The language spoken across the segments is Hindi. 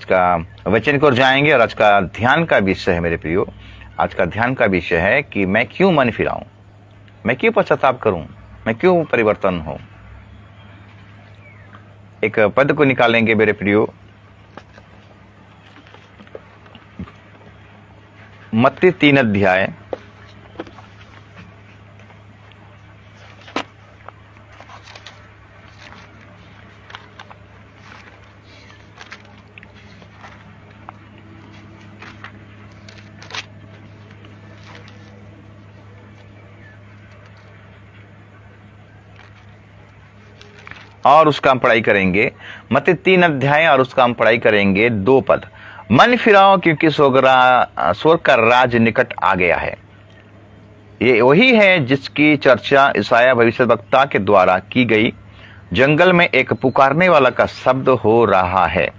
आज का वचन की ओर जाएंगे और आज का ध्यान का विषय है मेरे प्रियो, आज का ध्यान का विषय है कि मैं क्यों मन फिराऊं, मैं क्यों पश्चाताप करूं, मैं क्यों परिवर्तन हूं। एक पद को निकालेंगे मेरे प्रियो, मत्ती 3 अध्याय और उसका हम पढ़ाई करेंगे। मत्ती 3 अध्याय और उसका हम पढ़ाई करेंगे 2 पद। मन फिराओ क्योंकि स्वर्ग का राज निकट आ गया है। ये वही है जिसकी चर्चा ईसाया भविष्यवक्ता के द्वारा की गई। जंगल में एक पुकारने वाला का शब्द हो रहा है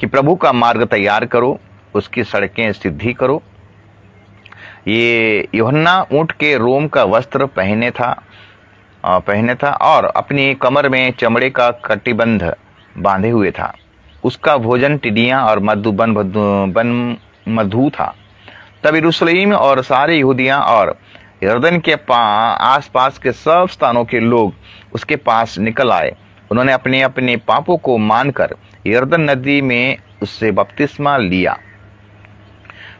कि प्रभु का मार्ग तैयार करो, उसकी सड़कें सीधी करो। ये यूहन्ना ऊंट के रोम का वस्त्र पहने था और अपनी कमर में चमड़े का कटिबंध बांधे हुए था। उसका भोजन टिड्डियां और मधु था। तब यरूशलेम और सारे यहूदिया और यरदन के आसपास के सब स्थानों के लोग उसके पास निकल आए। उन्होंने अपने अपने पापों को मानकर यरदन नदी में उससे बपतिस्मा लिया।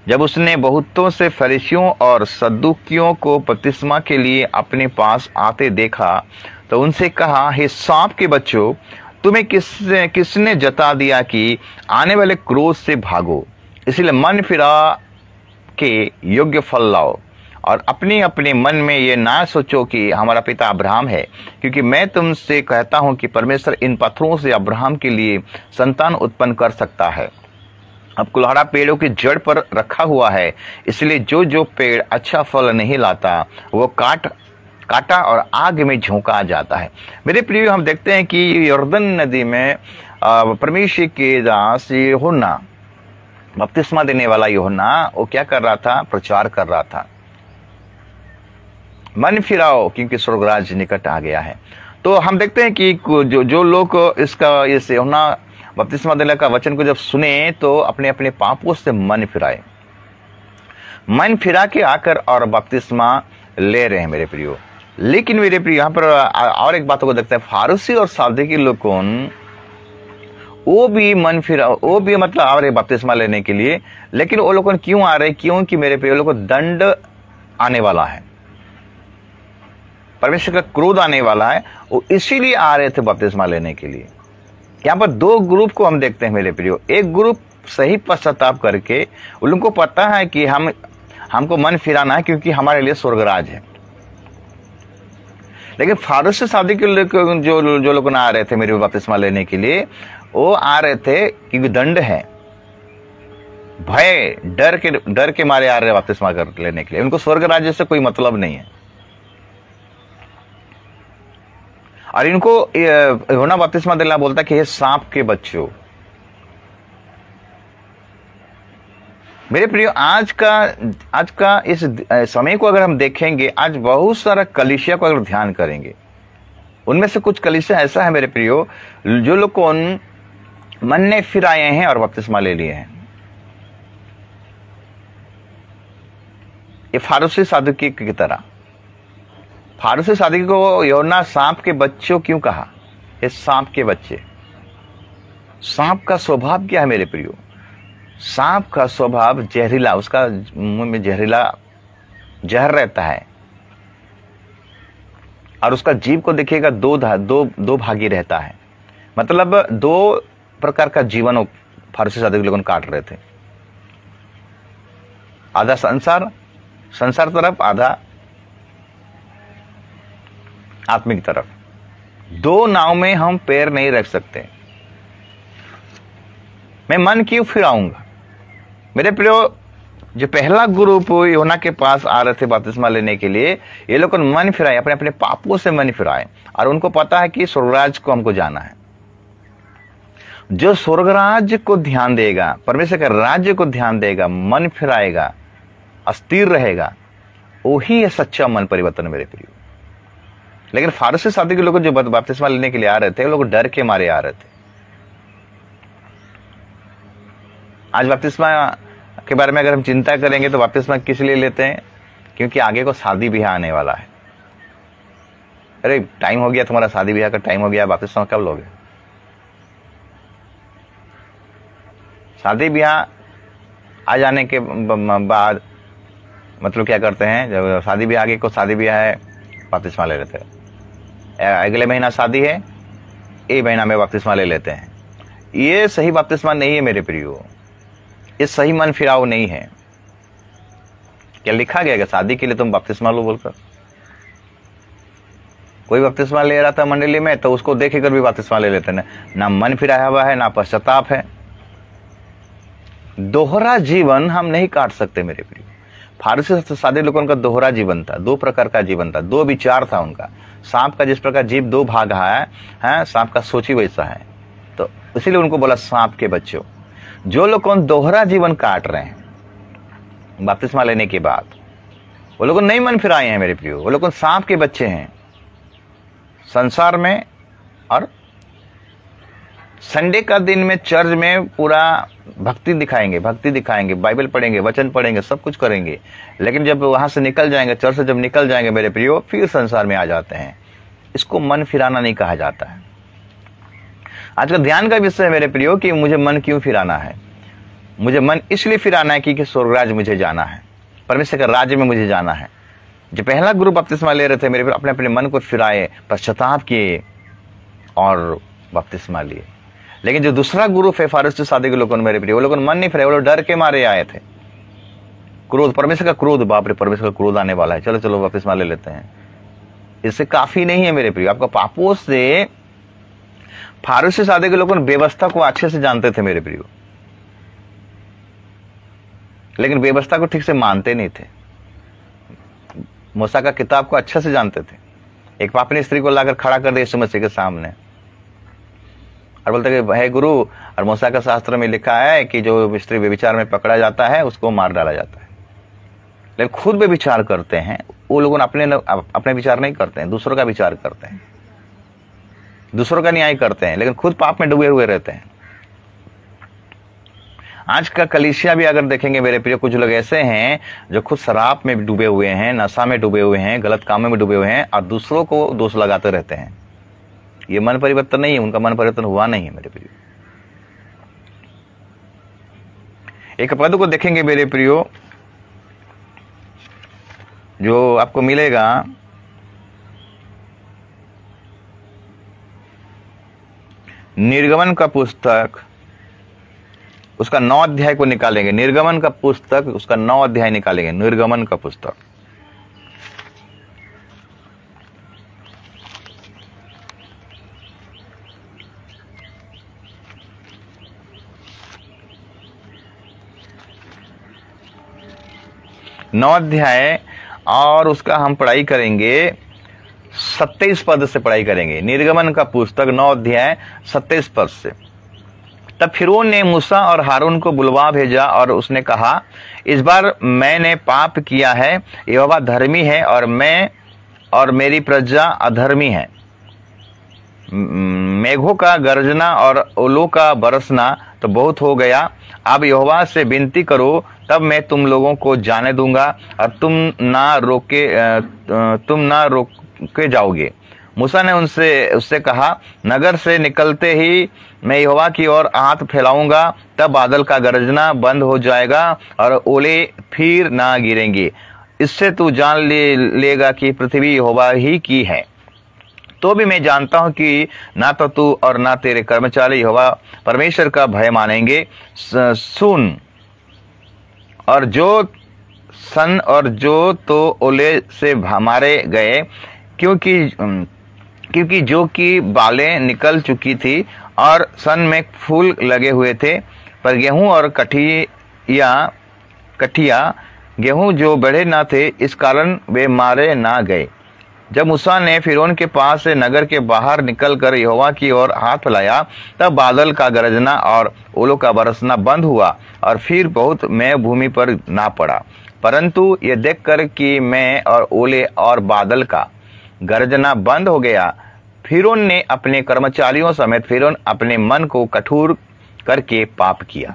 जब उसने बहुतों से फरीसियों और सद्दुकियों को बपतिस्मा के लिए अपने पास आते देखा तो उनसे कहा, हे सांप के बच्चों, तुम्हें किसने जता दिया कि आने वाले क्रोध से भागो। इसलिए मन फिरा के योग्य फल लाओ और अपने अपने मन में ये ना सोचो कि हमारा पिता अब्राहम है, क्योंकि मैं तुमसे कहता हूं कि परमेश्वर इन पत्थरों से अब्राहम के लिए संतान उत्पन्न कर सकता है। अब कुल्हाड़ा पेड़ों की जड़ पर रखा हुआ है, इसलिए जो जो पेड़ अच्छा फल नहीं लाता वो काटा और आग में झोंका जाता है। मेरे प्रिय, हम देखते हैं कि यरदन नदी में परमेश्वर के दास यूहन्ना, बपतिस्मा देने वाला यूहन्ना, वो क्या कर रहा था? प्रचार कर रहा था, मन फिराओ क्योंकि स्वर्गराज निकट आ गया है। तो हम देखते हैं कि जो लोग इसका इस यूहन्ना बपतिस्मा देने का वचन को जब सुने तो अपने अपने पापों से मन फिराए, मन फिरा के आकर और बपतिस्मा ले रहे हैं मेरे प्रियो। लेकिन मेरे प्रियो, यहाँ पर और एक बात को देखते हैं, फारूसी और सादुकी लोगों वो भी मतलब आ रहे बपतिस्मा लेने के लिए। लेकिन वो लोग क्यों आ रहे? क्योंकि मेरे प्रियो, लोगों को दंड आने वाला है, परमेश्वर का क्रोध आने वाला है, वो इसीलिए आ रहे थे बपतिस्मा लेने के लिए। यहाँ पर 2 ग्रुप को हम देखते हैं मेरे प्रियो। एक ग्रुप सही पश्चाताप करके, उन लोगों को पता है कि हमको मन फिराना है क्योंकि हमारे लिए स्वर्गराज है। लेकिन फारूसी सादुकी के लोग जो लोग आ रहे थे मेरे बपतिस्मा लेने के लिए, वो आ रहे थे क्योंकि दंड है, भय, डर के मारे आ रहे बपतिस्मा लेने के लिए। उनको स्वर्ग राज्य से कोई मतलब नहीं है। और इनको यूहन्ना बपतिस्मा देना बोलता कि हे सांप के बच्चों। मेरे प्रियो, आज का इस समय को अगर हम देखेंगे, आज बहुत सारा कलीसिया को अगर ध्यान करेंगे, उनमें से कुछ कलीसिया ऐसा है मेरे प्रियो, जो लोग मन ने फिर आए हैं और बपतिस्मा ले लिए हैं। ये फारूसी सादुकी की तरह। फारूसी सादुकी को यूहन्ना सांप के बच्चों क्यों कहा? ये सांप के बच्चे। सांप का स्वभाव क्या है मेरे प्रियो? सांप का स्वभाव जहरीला, उसका मुंह में जहरीला जहर रहता है और उसका जीव को देखिएगा दो भागी रहता है। मतलब 2 प्रकार का जीवन फारूसी सादुकी लोगों काट रहे थे, आधा संसार तरफ, आधा आत्मिक तरफ। 2 नाव में हम पैर नहीं रख सकते। मैं मन क्यों फिराऊंगा? मेरे प्रियो, जो पहला ग्रुप यूहन्ना के पास आ रहे थे बपतिस्मा लेने के लिए, ये लोग मन फिराए, अपने अपने पापों से मन फिराए, और उनको पता है कि स्वर्गराज को हमको जाना है। जो स्वर्गराज को ध्यान देगा, परमेश्वर के राज्य को ध्यान देगा, मन फिराएगा, अस्थिर रहेगा, वही है सच्चा मन परिवर्तन मेरे प्रियो। लेकिन फारूसी सादुकी लोग जो बपतिस्मा लेने के लिए आ रहे थे, वो लोग डर के मारे आ रहे थे। आज बपतिस्मा के बारे में अगर हम चिंता करेंगे तो बपतिस्मा किस लिए लेते हैं? क्योंकि आगे को शादी ब्याह आने वाला है। अरे टाइम हो गया, तुम्हारा शादी ब्याह का टाइम हो गया, बपतिस्मा कब लोगे? शादी ब्याह आ जाने के बाद मतलब क्या करते हैं, जब शादी ब्याह आगे को शादी ब्याह है बपतिस्मा ले लेते हैं। अगले महीना शादी है, एक महीना में बपतिस्मा ले लेते हैं। ये सही बपतिस्मा नहीं है मेरे प्रियो, ये सही मन फिराव नहीं है। क्या लिखा गया कि शादी के लिए तुम बपतिस्मा लो बोलकर? कोई बपतिस्मा ले रहा था मंडली में तो उसको देख कर भी बपतिस्मा ले लेते हैं। ना मन फिराया हुआ है, ना पश्चाताप है। दोहरा जीवन हम नहीं काट सकते मेरे प्रिय। फारसी सादे लोगों का दोहरा जीवन था, दो प्रकार का जीवन था, दो विचार था उनका। सांप का जिस प्रकार जीव दो भाग है, सांप का सोच ही वैसा है। तो इसीलिए उनको बोला सांप के बच्चों। जो लोग कौन दोहरा जीवन काट रहे हैं बपतिस्मा लेने के बाद, वो लोग नहीं मन फिराए हैं मेरे प्रियो, वो लोग सांप के बच्चे हैं संसार में। और संडे का दिन में चर्च में पूरा भक्ति दिखाएंगे, बाइबल पढ़ेंगे, वचन पढ़ेंगे, सब कुछ करेंगे, लेकिन जब वहां से निकल जाएंगे, चर्च से जब निकल जाएंगे मेरे प्रियो, फिर संसार में आ जाते हैं। इसको मन फिराना नहीं कहा जाता है। आज का ध्यान का विषय है मेरे प्रियो कि मुझे मन क्यों फिराना है। मुझे मन इसलिए फिराना है कि स्वर्गराज मुझे जाना है, परमेश्वर के राज्य में मुझे जाना है। जो पहला गुरु बपतिस्मा ले रहे थे मेरे प्रियो, अपने अपने मन को फिराए, पश्चाताप किए और बपतिस्मा लिए। लेकिन जो दूसरा गुरु फारसी सादे के लोगों ने मेरे प्रिय, वो लोगों ने मन नहीं फिराया, वो लोग डर के मारे आए थे। क्रोध, परमेश्वर का क्रोध, बाप रे परमेश्वर का क्रोध आने वाला है, चलो चलो बपतिस्मा ले लेते हैं। इससे काफी नहीं है मेरे प्रिय। आपका पापों से फारसी सादे के लोगों ने व्यवस्था को अच्छे से जानते थे मेरे प्रिय, लेकिन व्यवस्था को ठीक से मानते नहीं थे। मूसा का किताब को अच्छे से जानते थे। एक पापनी स्त्री को लाकर खड़ा कर दिया यीशु मसीह के सामने और बोलते कि हे गुरु, और मूसा का शास्त्र में लिखा है कि जो स्त्री व्यभिचार में पकड़ा जाता है उसको मार डाला जाता है। लेकिन खुद व्यभिचार करते हैं वो लोग, अपने विचार नहीं करते हैं, दूसरों का विचार करते हैं, दूसरों का न्याय करते हैं, लेकिन खुद पाप में डूबे हुए रहते हैं। आज का कलीसिया भी अगर देखेंगे मेरे प्रिय, कुछ लोग ऐसे हैं जो खुद शराब में डूबे हुए हैं, नशा में डूबे हुए हैं, गलत कामों में डूबे हुए हैं और दूसरों को दोष लगाते रहते हैं। ये मन परिवर्तन नहीं है, उनका मन परिवर्तन हुआ नहीं है मेरे प्रियो। एक पद को देखेंगे मेरे प्रियो जो आपको मिलेगा निर्गमन का पुस्तक, उसका 9 अध्याय को निकालेंगे। निर्गमन का पुस्तक उसका 9 अध्याय निकालेंगे। निर्गमन का पुस्तक 9 अध्याय और उसका हम पढ़ाई करेंगे 27 पद से पढ़ाई करेंगे। निर्गमन का पुस्तक 9 अध्याय 27 पद से। तब फिरौन ने मूसा और हारून को बुलवा भेजा और उसने कहा, इस बार मैंने पाप किया है, यहोवा धर्मी है और मैं और मेरी प्रजा अधर्मी है। मेघों का गरजना और ओलों का बरसना तो बहुत हो गया। अब यहोवा से विनती करो, तब मैं तुम लोगों को जाने दूंगा और तुम ना रोके जाओगे। मूसा ने उससे कहा, नगर से निकलते ही मैं यहोवा की ओर हाथ फैलाऊंगा, तब बादल का गरजना बंद हो जाएगा और ओले फिर ना गिरेंगे। इससे तू जान लेगा कि पृथ्वी यहोवा ही की है। तो भी मैं जानता हूं कि ना तो तू और ना तेरे कर्मचारी यहोवा परमेश्वर का भय मानेंगे। सुन, और जो सन और जो तो ओले से मारे गए, क्योंकि जो की बालें निकल चुकी थी और सन में फूल लगे हुए थे, पर गेहूं और कठिया गेहूं जो बढ़े ना थे, इस कारण वे मारे ना गए। जब मूसा ने फिरौन के पास से नगर के बाहर निकलकर यहोवा की ओर हाथ फैलाया, तब बादल का गरजना और ओलों का बरसना बंद हुआ और फिर बहुत मैं भूमि पर ना पड़ा। परंतु ये देखकर कि मैं और ओले और बादल का गरजना बंद हो गया, फिरौन ने अपने कर्मचारियों समेत फिरौन अपने मन को कठोर करके पाप किया।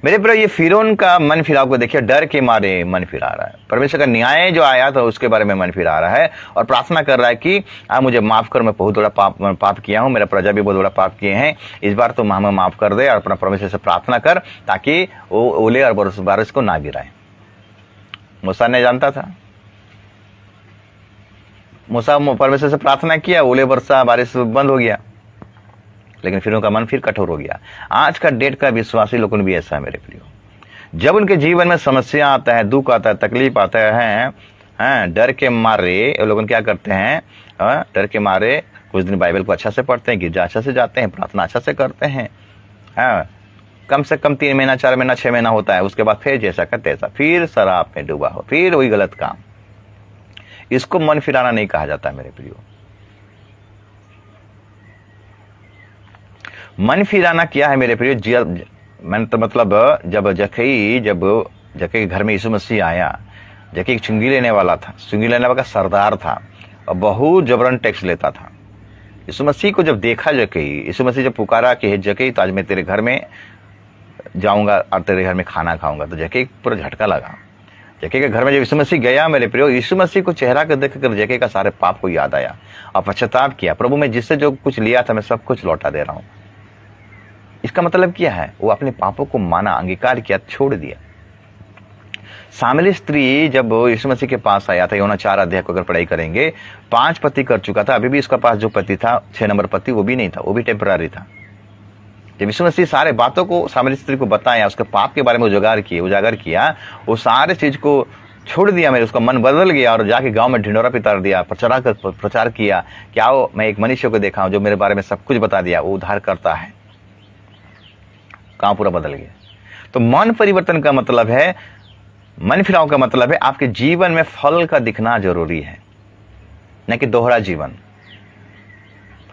मेरे प्रिय, ये फिरौन का मन फिराव को देखिए, डर के मारे मन फिरा रहा है। परमेश्वर का न्याय जो आया था उसके बारे में मन फिरा रहा है और प्रार्थना कर रहा है कि आप मुझे माफ कर, मैं बहुत बड़ा पाप किया हूं, मेरा प्रजा भी बहुत बड़ा पाप किए हैं, इस बार तो हमें माफ कर दे और अपना परमेश्वर से प्रार्थना कर ताकि वो ओले और बारिश को ना गिराए। मूसा ने जानता था, मूसा परमेश्वर से प्रार्थना किया, ओले वर्षा बारिश बंद हो गया, लेकिन फिर उनका मन फिर कठोर हो गया। आज का डेट का विश्वासी लोगों भी ऐसा है मेरे प्रियो, जब उनके जीवन में समस्या आता है, दुख आता है, तकलीफ आता है, डर के मारे लोग क्या करते हैं, डर के मारे कुछ दिन बाइबल को अच्छा से पढ़ते हैं, गिरजा अच्छा से जाते हैं, प्रार्थना अच्छा से करते हैं, कम से कम 3 महीना 4 महीना 6 महीना होता है, उसके बाद फिर जैसा का तैसा, फिर शराब में डूबा हो, फिर वही गलत काम। इसको मन फिराना नहीं कहा जाता है मेरे प्रियो। मन फिराना क्या है मेरे प्रियो? मैंने तो मतलब जब जक्कई के घर में यीशु मसीह आया, जक्कई एक चुंगी लेने वाला था, चुंगी लेने वाला सरदार था और बहुत जबरन टैक्स लेता था। यीशु मसीह को जब देखा जक्कई, यीशु मसीह जब पुकारा कि हे जक्कई, तो आज मैं तेरे घर में जाऊंगा और तेरे घर में खाना खाऊंगा, तो जक्कई पूरा झटका लगा। जक्कई के घर में जब यीशु मसीह गया मेरे प्रियो, यीशु मसीह को चेहरा को देखकर जक्कई का सारे पाप को याद आया और पश्चाताप किया, प्रभु मैं जिससे जो कुछ लिया था मैं सब कुछ लौटा दे रहा हूं। इसका मतलब क्या है? वो अपने पापों को माना, अंगीकार किया, छोड़ दिया। सामरी स्त्री जब यीशु मसीह के पास आया था, यूहन्ना 4 अध्याय को अगर पढ़ाई करेंगे, 5 पति कर चुका था, अभी भी इसका पास जो पति था 6 नंबर पति, वो भी नहीं था, वो भी टेम्पररी था। जब यीशु मसीह सारे बातों को सामरी स्त्री को बताया, उसके पाप के बारे में उजागर किया, वो सारे चीज को छोड़ दिया, मेरे उसका मन बदल गया और जाके गांव में ढिंडोरा पिटार दिया, प्रचार किया, क्या वो मैं एक मनुष्य को देखा हूं जो मेरे बारे में सब कुछ बता दिया, वो उद्धार करता है। गांव पूरा बदल गया। तो मन परिवर्तन का मतलब है, मन फिराव का मतलब है आपके जीवन में फल का दिखना जरूरी है, न कि दोहरा जीवन।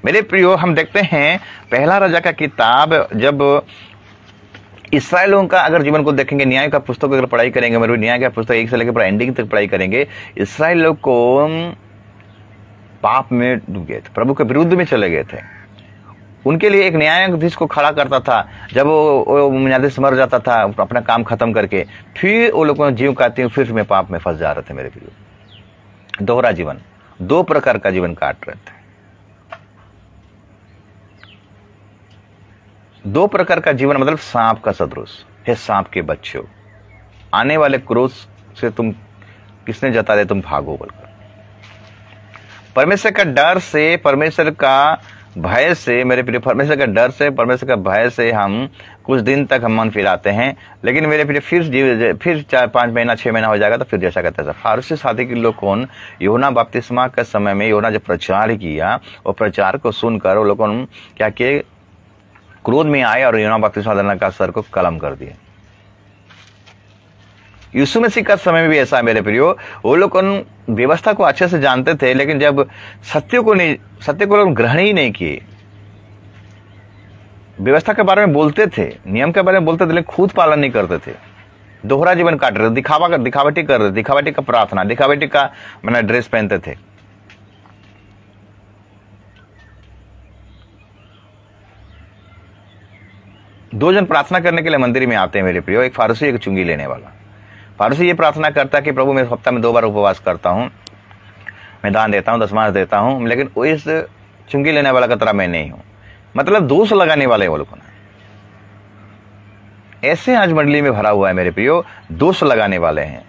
मेरे प्रियो, हम देखते हैं पहला राजा का किताब, जब इसराइलों का अगर जीवन को देखेंगे, न्याय का पुस्तक अगर पढ़ाई करेंगे, मेरे न्याय का पुस्तक 1 से लेकर एंडिंग तक पढ़ाई करेंगे, इसराइल लोग को पाप में डूब गए थे, प्रभु के विरुद्ध में चले गए थे। उनके लिए एक न्यायाधीश को खड़ा करता था, जब वो न्यायाधीश मर जाता था अपना काम खत्म करके, फिर वो लोग जीव काटते फिर में पाप में फंस जा रहे थे मेरे प्रियो। दोहरा जीवन, 2 प्रकार का जीवन काट रहे थे। 2 प्रकार का जीवन मतलब सांप का सदृश है। सांप के बच्चों, आने वाले क्रोध से तुम किसने जता दे तुम भागो बोलकर। परमेश्वर का डर से, परमेश्वर का भय से मेरे प्रिय, परमेश्वर का डर से, परमेश्वर का भय से हम कुछ दिन तक हम मन फिराते हैं, लेकिन मेरे प्रिय फिर 4-5 महीना 6 महीना हो जाएगा तो फिर जैसा कहता था। फारसी शादी के लोग कौन, यूहन्ना बपतिस्मा के समय में यूहन्ना जब प्रचार किया, वो प्रचार को सुनकर वो लोगों ने क्या किए, क्रोध में आए और यूहन्ना बपतिस्मा देने का सर को कलम कर दिए। यीशु मसीह का समय में भी ऐसा है मेरे प्रियो, वो लोग व्यवस्था को अच्छे से जानते थे, लेकिन जब सत्य को लोग ग्रहण ही नहीं किए। व्यवस्था के बारे में बोलते थे, नियम के बारे में बोलते थे, लेकिन खुद पालन नहीं करते थे। दोहरा जीवन काट रहे थे, दिखावटी कर रहे थे, दिखावटी का प्रार्थना, दिखावटी का ड्रेस पहनते थे। दो जन प्रार्थना करने के लिए मंदिर में आते हैं मेरे प्रियो, एक फारसी एक चुंगी लेने वाला। फारसी ये प्रार्थना करता है कि प्रभु मैं हफ्ता में 2 बार उपवास करता हूँ, मैं दान देता हूँ, 10 मास देता हूँ, लेकिन इस चुंगी लेने वाला का तरह मैं नहीं हूं। मतलब दोष लगाने वाले वो लोग ऐसे आज मंडली में भरा हुआ है मेरे प्रियो, दोष लगाने वाले हैं,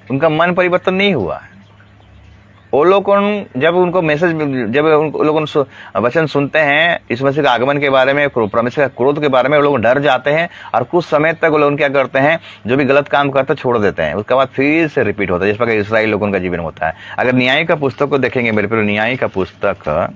उनका मन परिवर्तन नहीं हुआ है। वो लोग जब उनको मैसेज, जब उन लोगों वचन सुनते हैं इस मसीह के आगमन के बारे में, परमेश्वर के क्रोध के बारे में, वो लोग डर जाते हैं और कुछ समय तक वो लोग क्या करते हैं, जो भी गलत काम करते छोड़ देते हैं, उसके बाद फिर से रिपीट होता है, जिस प्रकार इसराइल लोगों का जीवन होता है। अगर न्याय का पुस्तक को देखेंगे मेरे प्रियो, न्याय का पुस्तक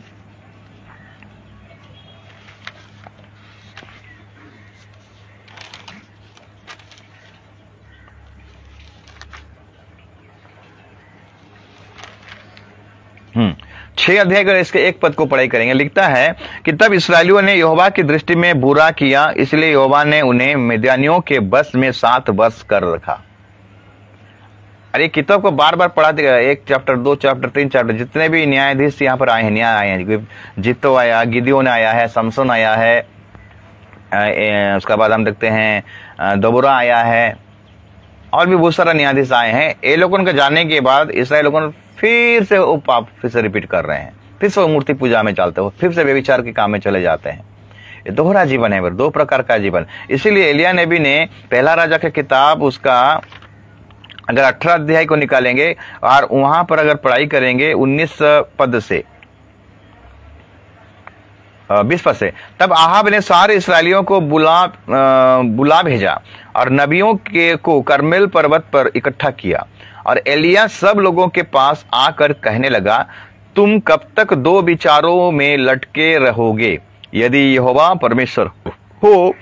6 अध्याय का इसके 1 पद को पढ़ाई करेंगे। लिखता है कि तब इसराइलियों ने यहोवा की दृष्टि में बुरा किया, इसलिए यहोवा ने उन्हें मिद्यानियों के बस में 7 वर्ष कर रखा। अरे किताब को बार बार पढ़ा देगा, 1 चैप्टर 2 चैप्टर 3 चैप्टर, जितने भी न्यायाधीश यहाँ पर आए हैं, न्याय आए हैं, जितो आया, गिदियोन आया है, समसन आया है, उसके बाद हम देखते हैं दबोरा आया है और भी बहुत सारा न्यायाधीश आए हैं। ये लोगों के जाने के बाद इसराइल लोगों फिर से वो पाप फिर से रिपीट कर रहे हैं, फिर से वो मूर्ति पूजा में चलते हो, फिर से व्यभिचार के काम में चले जाते हैं। ये दोहरा जीवन है, दो प्रकार का जीवन। इसीलिए एलिया नबी ने पहला राजा की किताब उसका अगर 18 अध्याय को निकालेंगे और वहां पर अगर पढ़ाई करेंगे 19 पद से 20 पद से, तब आहाब ने सारे इसराइलियों को बुला भेजा और नबियों को करमेल पर्वत पर इकट्ठा किया। और एलिया सब लोगों के पास आकर कहने लगा, तुम कब तक दो विचारों में लटके रहोगे? यदि यहोवा परमेश्वर हो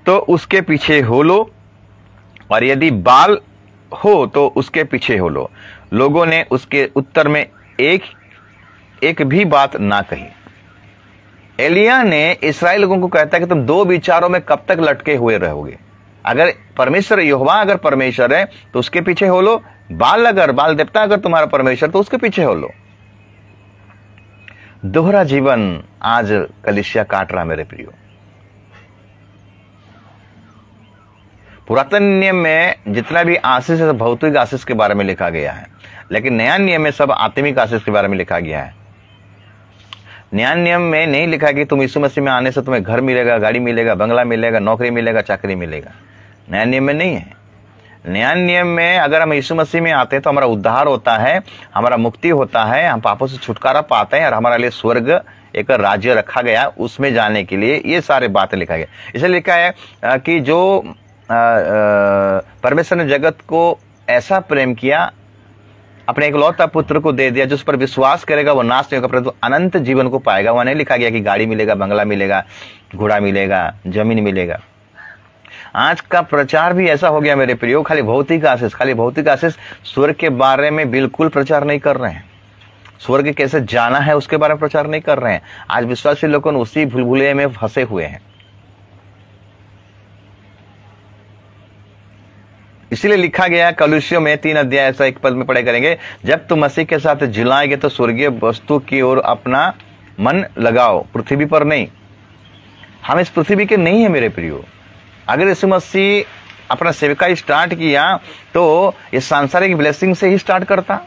तो उसके पीछे हो लो, और यदि बाल हो तो उसके पीछे हो लो। लोगों ने उसके उत्तर में एक भी बात ना कही। एलिया ने इस्राएल लोगों को कहता है कि तुम दो विचारों में कब तक लटके हुए रहोगे? अगर परमेश्वर यहोवा अगर परमेश्वर है तो उसके पीछे हो लो, बाल देवता अगर तुम्हारा परमेश्वर तो उसके पीछे हो लो। दोहरा जीवन आज कलीसिया काट रहा मेरे प्रियो। पुरातन नियम में जितना भी आशीष है भौतिक आशीष के बारे में लिखा गया है, लेकिन नया नियम में सब आत्मिक आशीष के बारे में लिखा गया है। नया नियम में नहीं लिखा कि तुम यीशु मसीह में आने से तुम्हें घर मिलेगा, गाड़ी मिलेगा, बंगला मिलेगा, नौकरी मिलेगा, चाकरी मिलेगा। नया नियम में नहीं है। नया नियम में अगर हम यीशु मसीह में आते हैं तो हमारा उद्धार होता है, हमारा मुक्ति होता है, हम पापों से छुटकारा पाते हैं और हमारे लिए स्वर्ग एक राज्य रखा गया, उसमें जाने के लिए ये सारे बातें लिखा गया। इसलिए लिखा है कि जो परमेश्वर ने जगत को ऐसा प्रेम किया, अपने इकलौता पुत्र को दे दिया, जिस पर विश्वास करेगा वो नाश नहीं होगा परंतु अनंत जीवन को पाएगा। वहां नहीं लिखा गया कि गाड़ी मिलेगा, बंगला मिलेगा, घोड़ा मिलेगा, जमीन मिलेगा। आज का प्रचार भी ऐसा हो गया मेरे प्रियो, खाली भौतिक आशीष, स्वर्ग के बारे में बिल्कुल प्रचार नहीं कर रहे हैं। स्वर्ग कैसे जाना है उसके बारे में प्रचार नहीं कर रहे हैं। आज विश्वासी लोग उसी भूलभुलैया में फंसे हुए हैं। इसीलिए लिखा गया कलुसियों में 3 अध्याय ऐसा 1 पद में पढ़ाई करेंगे, जब तुम मसीह के साथ जिलाएंगे तो स्वर्गीय वस्तु की ओर अपना मन लगाओ, पृथ्वी पर नहीं। हम इस पृथ्वी के नहीं है मेरे प्रियो। अगर यीशु मसीह अपना सेवकाई स्टार्ट किया तो इस सांसारिक ब्लेसिंग से ही स्टार्ट करता।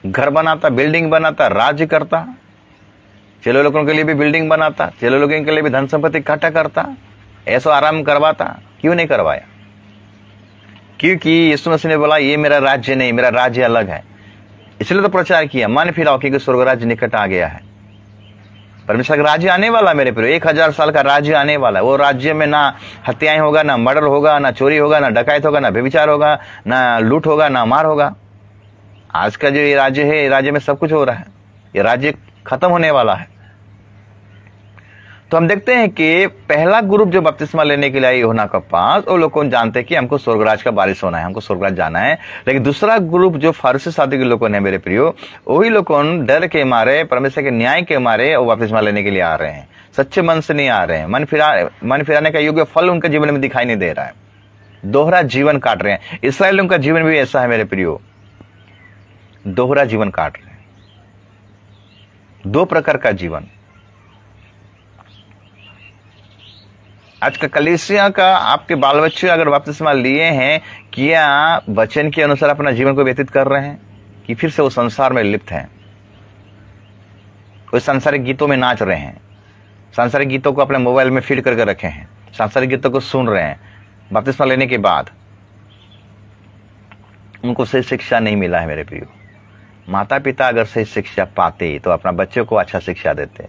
घर बनाता, बिल्डिंग बनाता, राज्य करता, चलो लोगों के लिए भी बिल्डिंग बनाता, चलो लोगों के लिए भी धन संपत्ति इकट्ठा करता, ऐसा आराम करवाता। क्यों नहीं करवाया? क्योंकि यीशु मसीह ने बोला ये मेरा राज्य नहीं, मेरा राज्य अलग है। इसलिए तो प्रचार किया, मन फिराओ क्योंकि स्वर्ग राज्य निकट आ गया है। परमेश्वर का राज्य आने वाला मेरे प्रिय, 1000 साल का राज्य आने वाला है। वो राज्य में ना हत्याएं होगा, ना मर्डर होगा, ना चोरी होगा, ना डकैत होगा, ना व्यभिचार होगा, ना लूट होगा, ना मार होगा। आज का जो ये राज्य है, ये राज्य में सब कुछ हो रहा है। ये राज्य खत्म होने वाला है। तो हम देखते हैं कि पहला ग्रुप जो बपतिस्मा लेने के लिए आई यूहन्ना के पास, वो लोग जानते हैं कि हमको स्वर्गराज का वारिस होना है, हमको स्वर्गराज जाना है। लेकिन दूसरा ग्रुप जो फरीसी शादी के लोग हैं मेरे प्रियो, वही लोग डर के मारे, परमेश्वर के न्याय के मारे वो बपतिस्मा लेने के लिए आ रहे हैं। सच्चे मन से नहीं आ रहे हैं। मन फिराने का योग्य फल उनके जीवन में दिखाई नहीं दे रहा है। दोहरा जीवन काट रहे हैं। इसराइलियों का जीवन भी ऐसा है मेरे प्रियो, दोहरा जीवन काट रहे हैं। 2 प्रकार का जीवन। आज का कलीसिया का आपके बाल बच्चे अगर बपतिस्मा लिए हैं, क्या वचन के अनुसार अपना जीवन को व्यतीत कर रहे हैं कि फिर से वो संसार में लिप्त हैं? कोई सांसारिक गीतों में नाच रहे हैं, सांसारिक गीतों को अपने मोबाइल में फीड करके रखे हैं, सांसारिक गीतों को सुन रहे हैं। बपतिस्मा लेने के बाद उनको सही शिक्षा नहीं मिला है मेरे प्रियो। माता पिता अगर सही शिक्षा पाते तो अपना बच्चों को अच्छा शिक्षा देते।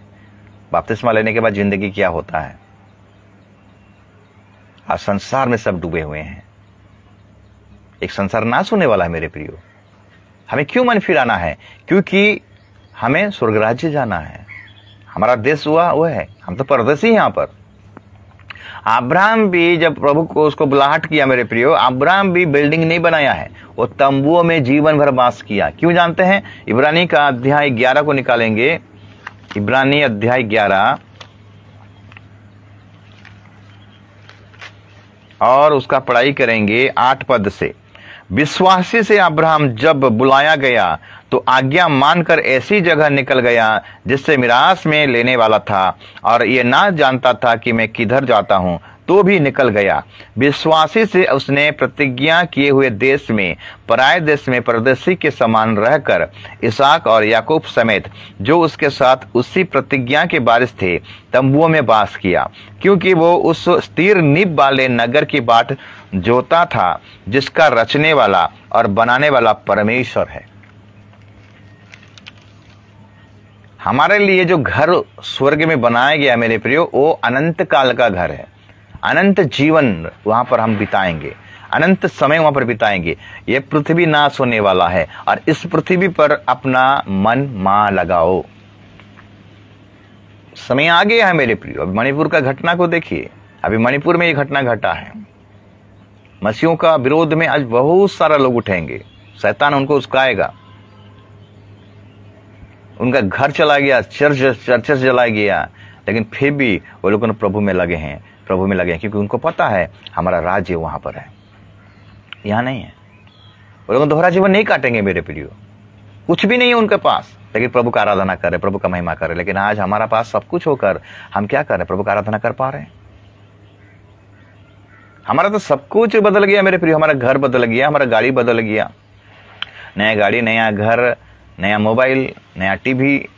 बपतिस्मा लेने के बाद जिंदगी क्या होता है? आज संसार में सब डूबे हुए हैं। एक संसार नाश होने वाला है मेरे प्रियो। हमें क्यों मन फिराना है? क्योंकि हमें स्वर्ग राज्य जाना है। हमारा देश हुआ वो है, हम तो परदेसी हैं। यहां पर अब्राहम भी जब प्रभु को उसको बुलाहट किया मेरे प्रियो, अब्राहम भी बिल्डिंग नहीं बनाया है, वो तंबुओं में जीवन भर वास किया। क्यों जानते हैं? इब्रानी का अध्याय 11 को निकालेंगे। इब्रानी अध्याय 11 और उसका पढ़ाई करेंगे 8 पद से। विश्वासी से अब्राहम जब बुलाया गया तो आज्ञा मानकर ऐसी जगह निकल गया जिससे मिरास में लेने वाला था, और ये ना जानता था कि मैं किधर जाता हूं, तो भी निकल गया। विश्वासी से उसने प्रतिज्ञा किए हुए देश में, पराये देश में परदेशी के समान रहकर इसहाक और याकूब समेत जो उसके साथ उसी प्रतिज्ञा के वारिस थे तंबुओं में वास किया, क्योंकि वो उस स्थिर नींव वाले नगर की बाट जोता था जिसका रचने वाला और बनाने वाला परमेश्वर है। हमारे लिए जो घर स्वर्ग में बनाया गया मेरे प्रियो, वो अनंत काल का घर है। अनंत जीवन वहां पर हम बिताएंगे, अनंत समय वहां पर बिताएंगे। ये पृथ्वी नाश होने वाला है और इस पृथ्वी पर अपना मन लगाओ। समय आ गया है मेरे प्रियो। अभी मणिपुर का घटना को देखिए, अभी मणिपुर में ये घटना घटा है। मसीहों का विरोध में आज बहुत सारा लोग उठेंगे, शैतान उनको उस्काएगा। उनका घर चला गया, चर्चेस चला गया, लेकिन फिर भी वो लोग प्रभु में लगे हैं, प्रभु में लगे हैं, क्योंकि उनको पता है हमारा राज्य वहां पर है, यहां नहीं है। वो लोग दोहरा जीवन नहीं काटेंगे मेरे प्रियो, कुछ भी नहीं है उनके पास, लेकिन प्रभु का आराधना करे, प्रभु का महिमा करे। लेकिन आज हमारा पास सब कुछ होकर हम क्या कर रहे हैं? प्रभु का आराधना कर पा रहे हैं? हमारा तो सब कुछ बदल गया मेरे प्रियो। हमारा घर बदल गया, हमारा गाड़ी बदल गया, नया गाड़ी, नया घर, नया मोबाइल, नया टीवी,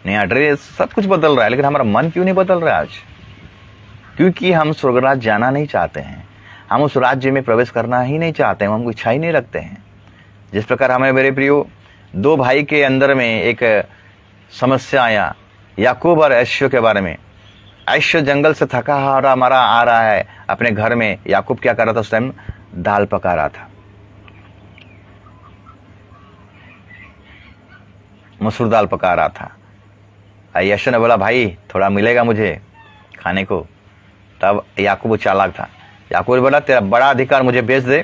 नया ड्रेस, सब कुछ बदल रहा है। लेकिन हमारा मन क्यों नहीं बदल रहा है आज? क्योंकि हम स्वर्गराज जाना नहीं चाहते हैं, हम उस राज्य में प्रवेश करना ही नहीं चाहते हैं, हम इच्छा ही नहीं रखते हैं। जिस प्रकार हमें मेरे प्रियो दो भाई के अंदर में एक समस्या आया, याकूब और ऐशो के बारे में। ऐशो जंगल से थका हारा मारा आ रहा है अपने घर में। याकूब क्या कर रहा था? उस टाइम दाल पका रहा था, मसूर दाल पका रहा था। ऐशो ने बोला, भाई थोड़ा मिलेगा मुझे खाने को। तब याकूब चालाक था, याकूब ने बोला, तेरा बड़ा अधिकार मुझे बेच दे,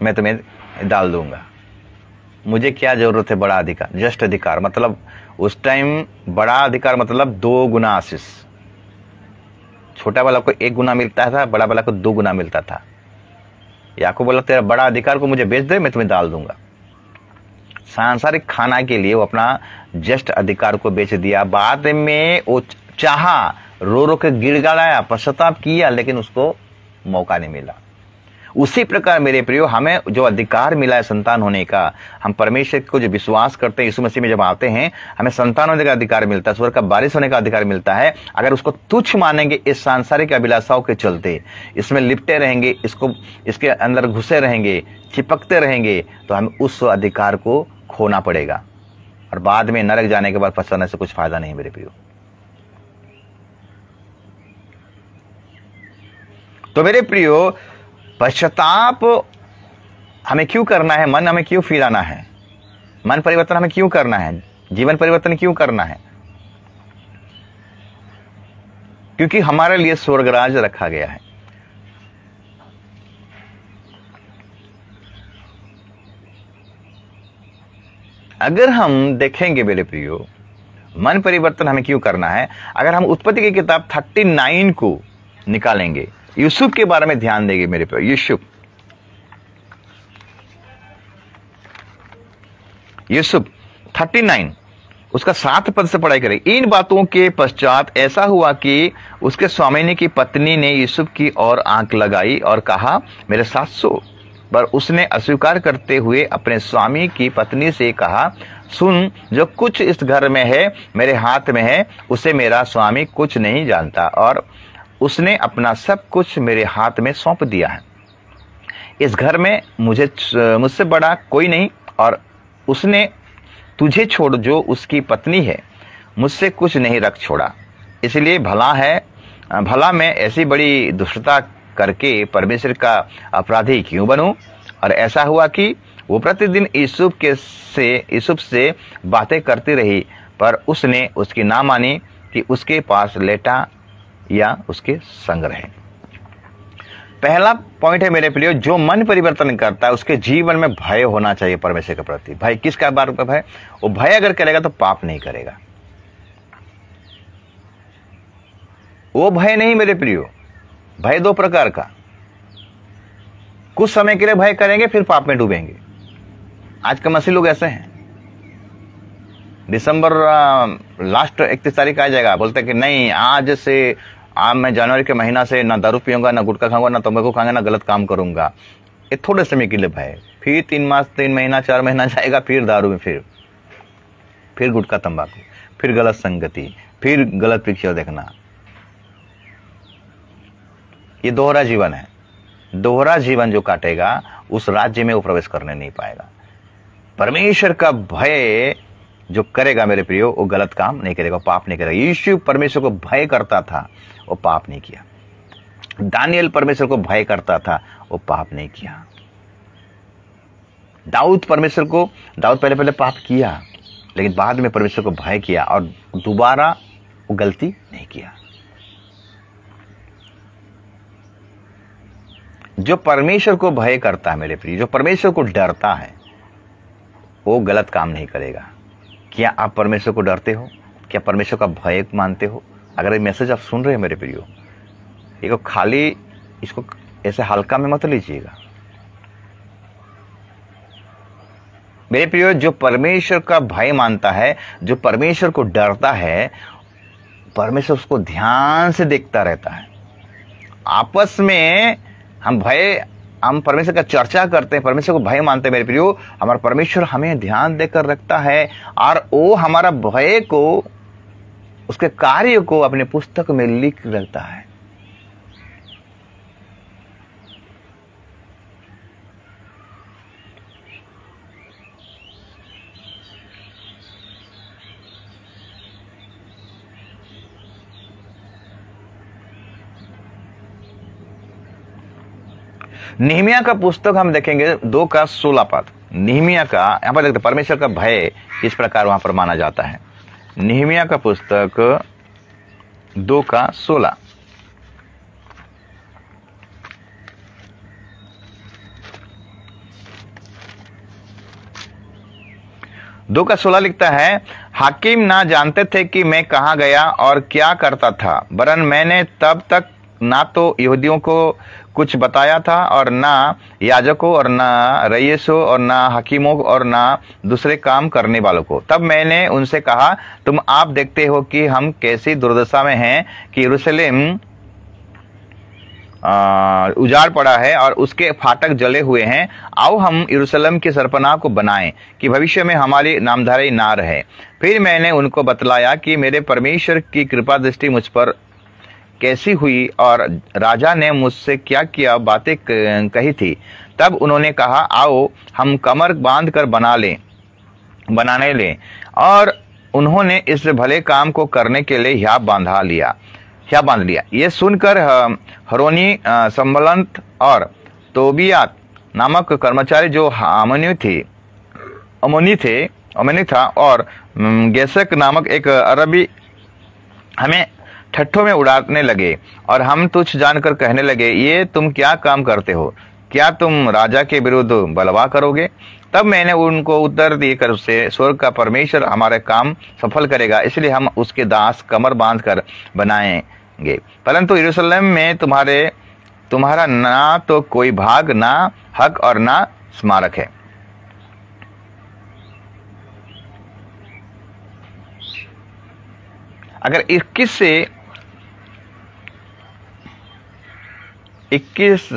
मैं तुम्हें डाल दूंगा। मुझे क्या जरूरत है बड़ा अधिकार? जस्ट अधिकार मतलब उस टाइम बड़ा अधिकार मतलब 2 गुना आशीष। छोटा वाला को 1 गुना मिलता था, बड़ा वाला को 2 गुना मिलता था। याकूब बोला, तेरा बड़ा अधिकार को मुझे बेच दे, मैं तुम्हें डाल दूंगा। सांसारिक खाना के लिए वो अपना जस्ट अधिकार को बेच दिया। बाद में वो चाहा, रो रो के गिड़गिड़ाया, पश्चाताप किया, लेकिन उसको मौका नहीं मिला। उसी प्रकार मेरे प्रियो, हमें जो अधिकार मिला है संतान होने का, हम परमेश्वर को जो विश्वास करते हैं, यीशु मसीह में जब आते हैं, हमें संतान होने का अधिकार मिलता है, स्वर्ग का वारिस होने का अधिकार मिलता है। अगर उसको तुच्छ मानेंगे, इस सांसारिक अभिलाषाओं के चलते इसमें लिपटे रहेंगे, इसके अंदर घुसे रहेंगे, चिपकते रहेंगे, तो हमें उस अधिकार को खोना पड़ेगा और बाद में नरक जाने के बाद पछताने से कुछ फायदा नहीं मेरे प्रियो। तो मेरे प्रियो, पश्चाताप हमें क्यों करना है? मन हमें क्यों फिराना है? मन परिवर्तन हमें क्यों करना है? जीवन परिवर्तन क्यों करना है? क्योंकि हमारे लिए स्वर्गराज रखा गया है। अगर हम देखेंगे मेरे प्रियो, मन परिवर्तन हमें क्यों करना है? अगर हम उत्पत्ति की किताब 39 को निकालेंगे, यूसुफ के बारे में ध्यान देंगे मेरे प्रियो। यूसुफ 39 उसका 7 पद से पढ़ाई करें। इन बातों के पश्चात ऐसा हुआ कि उसके स्वामिनी की पत्नी ने यूसुफ की ओर आंख लगाई और कहा, मेरे साथ सो। पर उसने अस्वीकार करते हुए अपने स्वामी की पत्नी से कहा, सुन, जो कुछ इस घर में है मेरे हाथ में है, उसे मेरा स्वामी कुछ नहीं जानता, और उसने अपना सब कुछ मेरे हाथ में सौंप दिया है। इस घर में मुझसे बड़ा कोई नहीं, और उसने तुझे छोड़ जो उसकी पत्नी है, मुझसे कुछ नहीं रख छोड़ा। इसलिए भला मैं ऐसी बड़ी दुष्टता करके परमेश्वर का अपराधी क्यों बनूं? और ऐसा हुआ कि वो प्रतिदिन यूसुफ से बातें करती रही, पर उसने उसकी ना मानी कि उसके पास लेटा या उसके संग रहे। पहला पॉइंट है मेरे प्रियो, जो मन परिवर्तन करता है उसके जीवन में भय होना चाहिए परमेश्वर के प्रति। भय किसका बारे में? भय। वो भय अगर करेगा तो पाप नहीं करेगा। वो भय नहीं मेरे प्रियो। भय 2 प्रकार का। कुछ समय के लिए भय करेंगे, फिर पाप में डूबेंगे। आज के मसीह लोग ऐसे हैं। दिसंबर लास्ट 31 तारीख आ जाएगा, बोलते कि नहीं आज से मैं जनवरी के महीना से ना दारू पीऊंगा, ना गुटखा खाऊंगा, ना तंबाकू खाऊंगा, ना गलत काम करूंगा। ये थोड़े समय के लिए भय, फिर 3 मास 3 महीना 4 महीना जाएगा, फिर दारू में, फिर गुटखा तंबाकू, फिर गलत संगति, फिर गलत पिक्चर देखना। ये दोहरा जीवन है। दोहरा जीवन जो काटेगा उस राज्य में वो प्रवेश करने नहीं पाएगा। परमेश्वर का भय जो करेगा मेरे प्रियो, वो गलत काम नहीं करेगा, पाप नहीं करेगा। यीशु परमेश्वर को भय करता था, वो पाप नहीं किया। दानियल परमेश्वर को भय करता था, वो पाप नहीं किया। दाऊद पहले पहले पाप किया, लेकिन बाद में परमेश्वर को भय किया और दोबारा वो गलती नहीं किया। जो परमेश्वर को भय करता है मेरे प्रिय, जो परमेश्वर को डरता है, वो गलत काम नहीं करेगा। क्या आप परमेश्वर को डरते हो? क्या परमेश्वर का भय मानते हो? अगर ये मैसेज आप सुन रहे हैं मेरे प्रियो, ये खाली इसको ऐसे हल्का में मत लीजिएगा मेरे प्रियो। जो परमेश्वर का भय मानता है, जो परमेश्वर को डरता है, परमेश्वर उसको ध्यान से देखता रहता है। आपस में हम परमेश्वर का चर्चा करते हैं, परमेश्वर को भय मानते हैं मेरे प्रियो। हमारा परमेश्वर हमें ध्यान देकर रखता है और वो हमारा भय को, उसके कार्य को अपने पुस्तक में लिख रखता है। निहमिया का पुस्तक हम देखेंगे 2 का 16 पद। निहमिया का यहां पर देखते परमेश्वर का भय किस प्रकार वहां पर माना जाता है। निहमिया का पुस्तक 2 का 16। दो का 16 लिखता है, हाकिम ना जानते थे कि मैं कहाँ गया और क्या करता था, वरन मैंने तब तक ना तो यहूदियों को कुछ बताया था और ना याजकों और ना रईसों और ना हकीमों और ना दूसरे काम करने वालों को। तब मैंने उनसे कहा, तुम आप देखते हो कि हम कैसी दुर्दशा में हैं कि यरूशलेम उजाड़ पड़ा है और उसके फाटक जले हुए हैं। आओ हम यरूशलेम की सरपनाह को बनाएं कि भविष्य में हमारी नामधारी ना रहे। फिर मैंने उनको बतलाया कि मेरे परमेश्वर की कृपा दृष्टि मुझ पर कैसी हुई और राजा ने मुझसे क्या क्या बातें कही थी। तब उन्होंने कहा, आओ हम कमर बांध कर बनाने लें। और उन्होंने इस भले काम को करने के लिए हियाव बांध लिया। ये सुनकर हरोनी, संबलंत और तोबियात नामक कर्मचारी जो अमोनी था और गेसक नामक एक अरबी हमें ठट्ठों में उड़ाने लगे और हम तुच्छ जानकर कहने लगे, ये तुम क्या काम करते हो? क्या तुम राजा के विरुद्ध बलवा करोगे? तब मैंने उनको उत्तर देकर उससे, स्वर्ग का परमेश्वर हमारे काम सफल करेगा, इसलिए हम उसके दास कमर बांध कर बनाएंगे। परंतु यरूशलेम में तुम्हारा ना तो कोई भाग, ना हक और ना स्मारक है। अगर 21 से 21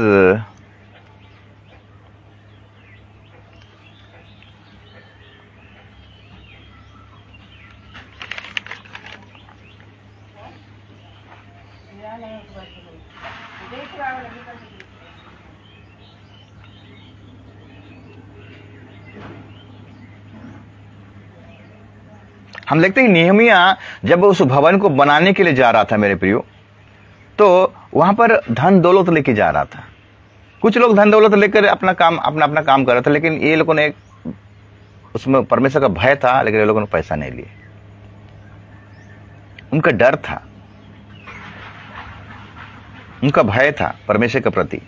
हम देखते हैं निहमिया जब उस भवन को बनाने के लिए जा रहा था मेरे प्रियो, तो वहां पर धन दौलत लेके जा रहा था। कुछ लोग धन दौलत लेकर अपना अपना काम कर रहे थे, लेकिन ये लोगों ने, उसमें परमेश्वर का भय था, लेकिन ये लोगों ने पैसा नहीं लिए। उनका डर था, उनका भय था परमेश्वर के प्रति।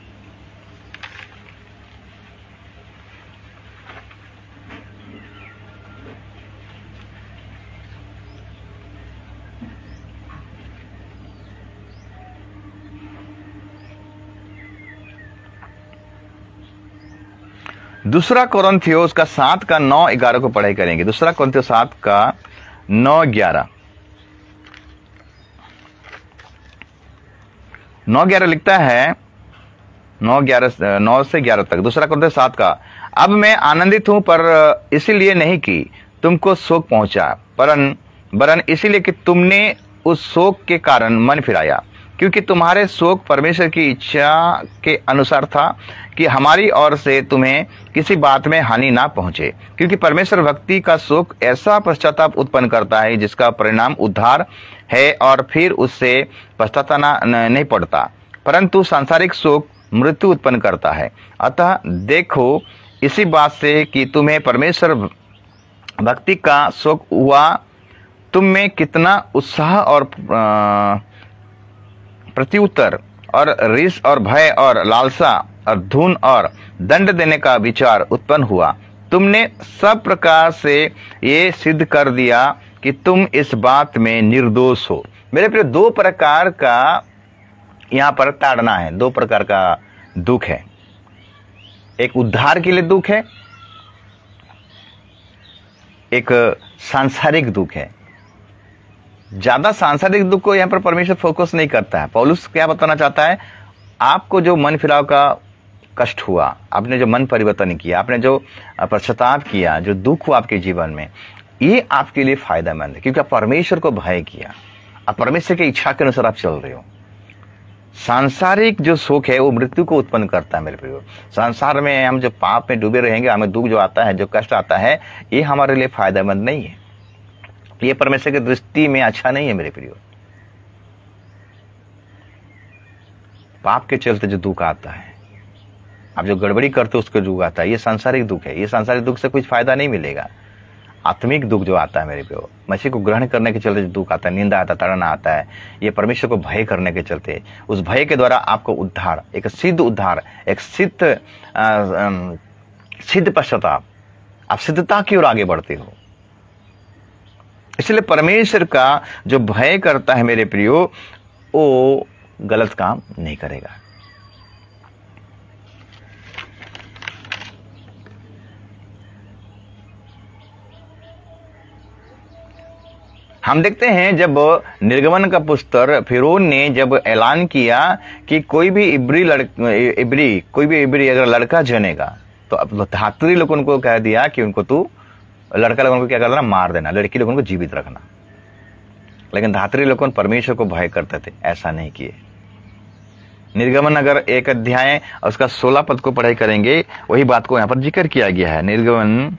दूसरा कोरिन्थियों उसका 7 का 9-11 को पढ़ाई करेंगे। दूसरा कोरिन्थियों 7 का 9-11 9-11 लिखता है, 9 से 11 तक। दूसरा कोरिन्थियों 7 का, अब मैं आनंदित हूं पर इसीलिए नहीं कि तुमको शोक पहुंचा, वरन इसीलिए कि तुमने उस शोक के कारण मन फिराया, क्योंकि तुम्हारे शोक परमेश्वर की इच्छा के अनुसार था कि हमारी ओर से तुम्हें किसी बात में हानि ना पहुंचे। क्योंकि परमेश्वर भक्ति का शोक ऐसा पश्चाताप उत्पन्न करता है जिसका परिणाम उद्धार है, और फिर उससे पश्चाताप नहीं पड़ता, परंतु सांसारिक शोक मृत्यु उत्पन्न करता है। अतः देखो इसी बात से कि तुम्हें परमेश्वर भक्ति का शोक हुआ, तुम में कितना उत्साह और प्रत्युत्तर और रिस और भय और लालसा और धून और दंड देने का विचार उत्पन्न हुआ। तुमने सब प्रकार से ये सिद्ध कर दिया कि तुम इस बात में निर्दोष हो। मेरे प्रिय, 2 प्रकार का यहाँ पर ताड़ना है, 2 प्रकार का दुख है। एक उद्धार के लिए दुख है, एक सांसारिक दुख है। ज्यादा सांसारिक दुख को यहां पर परमेश्वर फोकस नहीं करता है। पौलुस क्या बताना चाहता है, आपको जो मन फिराव का कष्ट हुआ, आपने जो मन परिवर्तन किया, आपने जो पश्चाताप किया, जो दुख हुआ आपके जीवन में, ये आपके लिए फायदेमंद है, क्योंकि आप परमेश्वर को भय किया, आप परमेश्वर की इच्छा के अनुसार आप चल रहे हो। सांसारिक जो शोक है वो मृत्यु को उत्पन्न करता है। मेरे प्रियो, संसार में हम जो पाप में डूबे रहेंगे, हमें दुख जो आता है, जो कष्ट आता है, ये हमारे लिए फायदेमंद नहीं है, ये परमेश्वर की दृष्टि में अच्छा नहीं है। मेरे प्रियो, पाप के चलते जो दुख आता है, आप जो गड़बड़ी करते हो उसको दुख आता है, ये सांसारिक दुख है। ये सांसारिक दुख से कुछ फायदा नहीं मिलेगा। आत्मिक दुख जो आता है मेरे प्रियो, मसीह को ग्रहण करने के चलते जो दुख आता है, निंदा आता है, ताड़ना आता है, ये परमेश्वर को भय करने के चलते, उस भय के द्वारा आपको उद्धार, एक सिद्ध उद्धार, एक सिद्ध पश्चाताप, आप सिद्धता की ओर आगे बढ़ते हो। इसलिए परमेश्वर का जो भय करता है मेरे प्रियो, वो गलत काम नहीं करेगा। हम देखते हैं जब निर्गमन का पुस्तक फिरौन ने जब ऐलान किया कि कोई भी इब्री अगर लड़का जनेगा, तो अब धात्री लोगों उनको कह दिया कि उनको तू लड़का लोगों को क्या करना, मार देना, लड़की लोगों को जीवित रखना। लेकिन धात्री लोगों परमेश्वर को भय करते थे, ऐसा नहीं किए। निर्गमन अगर 1 अध्याय उसका 16 पद को पढ़ाई करेंगे, वही बात को यहां पर जिक्र किया गया है। निर्गमन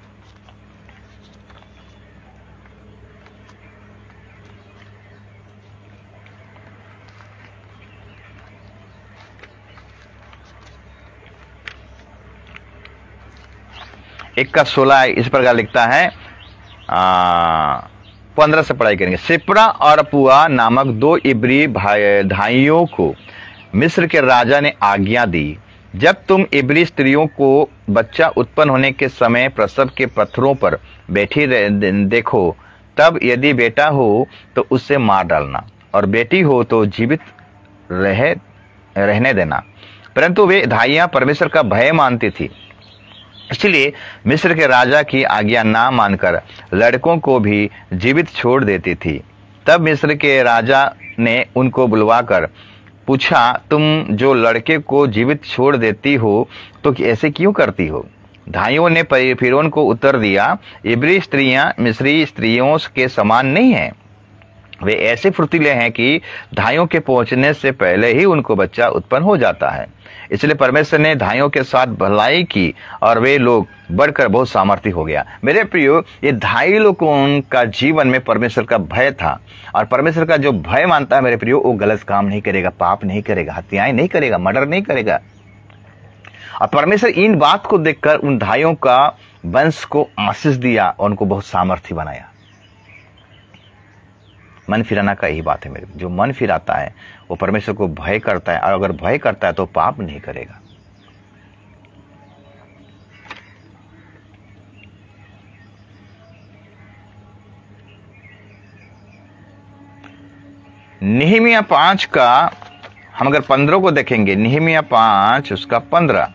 1 का 16 इस प्रकार लिखता है, 15 से पढ़ाई करेंगे। सिप्रा और पुआ नामक 2 इब्री भाइयों को मिस्र के राजा ने आज्ञा दी, जब तुम इब्री स्त्रियों को बच्चा उत्पन्न होने के समय प्रसव के पत्थरों पर बैठी देखो, तब यदि बेटा हो तो उससे मार डालना, और बेटी हो तो जीवित रहने देना। परंतु वे धाइयां परमेश्वर का भय मानती थी, इसलिए मिस्र के राजा की आज्ञा ना मानकर लड़कों को भी जीवित छोड़ देती थी। तब मिस्र के राजा ने उनको बुलवाकर पूछा, तुम जो लड़के को जीवित छोड़ देती हो तो ऐसे क्यों करती हो? धाइयों ने फिरौन को उत्तर दिया, इब्री स्त्रियां मिस्री स्त्रियों के समान नहीं हैं, वे ऐसे फुर्तीले हैं कि धाइयों के पहुंचने से पहले ही उनको बच्चा उत्पन्न हो जाता है। इसलिए परमेश्वर ने धाइयों के साथ भलाई की और वे लोग बढ़कर बहुत सामर्थ्य हो गया। मेरे प्रियो, ये धाई लोगों का जीवन में परमेश्वर का भय था, और परमेश्वर का जो भय मानता है मेरे प्रियो, वो गलत काम नहीं करेगा, पाप नहीं करेगा, हत्याएं नहीं करेगा, मर्डर नहीं करेगा। और परमेश्वर इन बात को देखकर उन धाइयों का वंश को आशीष दिया और उनको बहुत सामर्थ्य बनाया। मन फिराना का यही बात है मेरे, जो मन फिराता है वो परमेश्वर को भय करता है, और अगर भय करता है तो पाप नहीं करेगा। निहमिया 5 का हम अगर 15 को देखेंगे, निहमिया 5 उसका 15,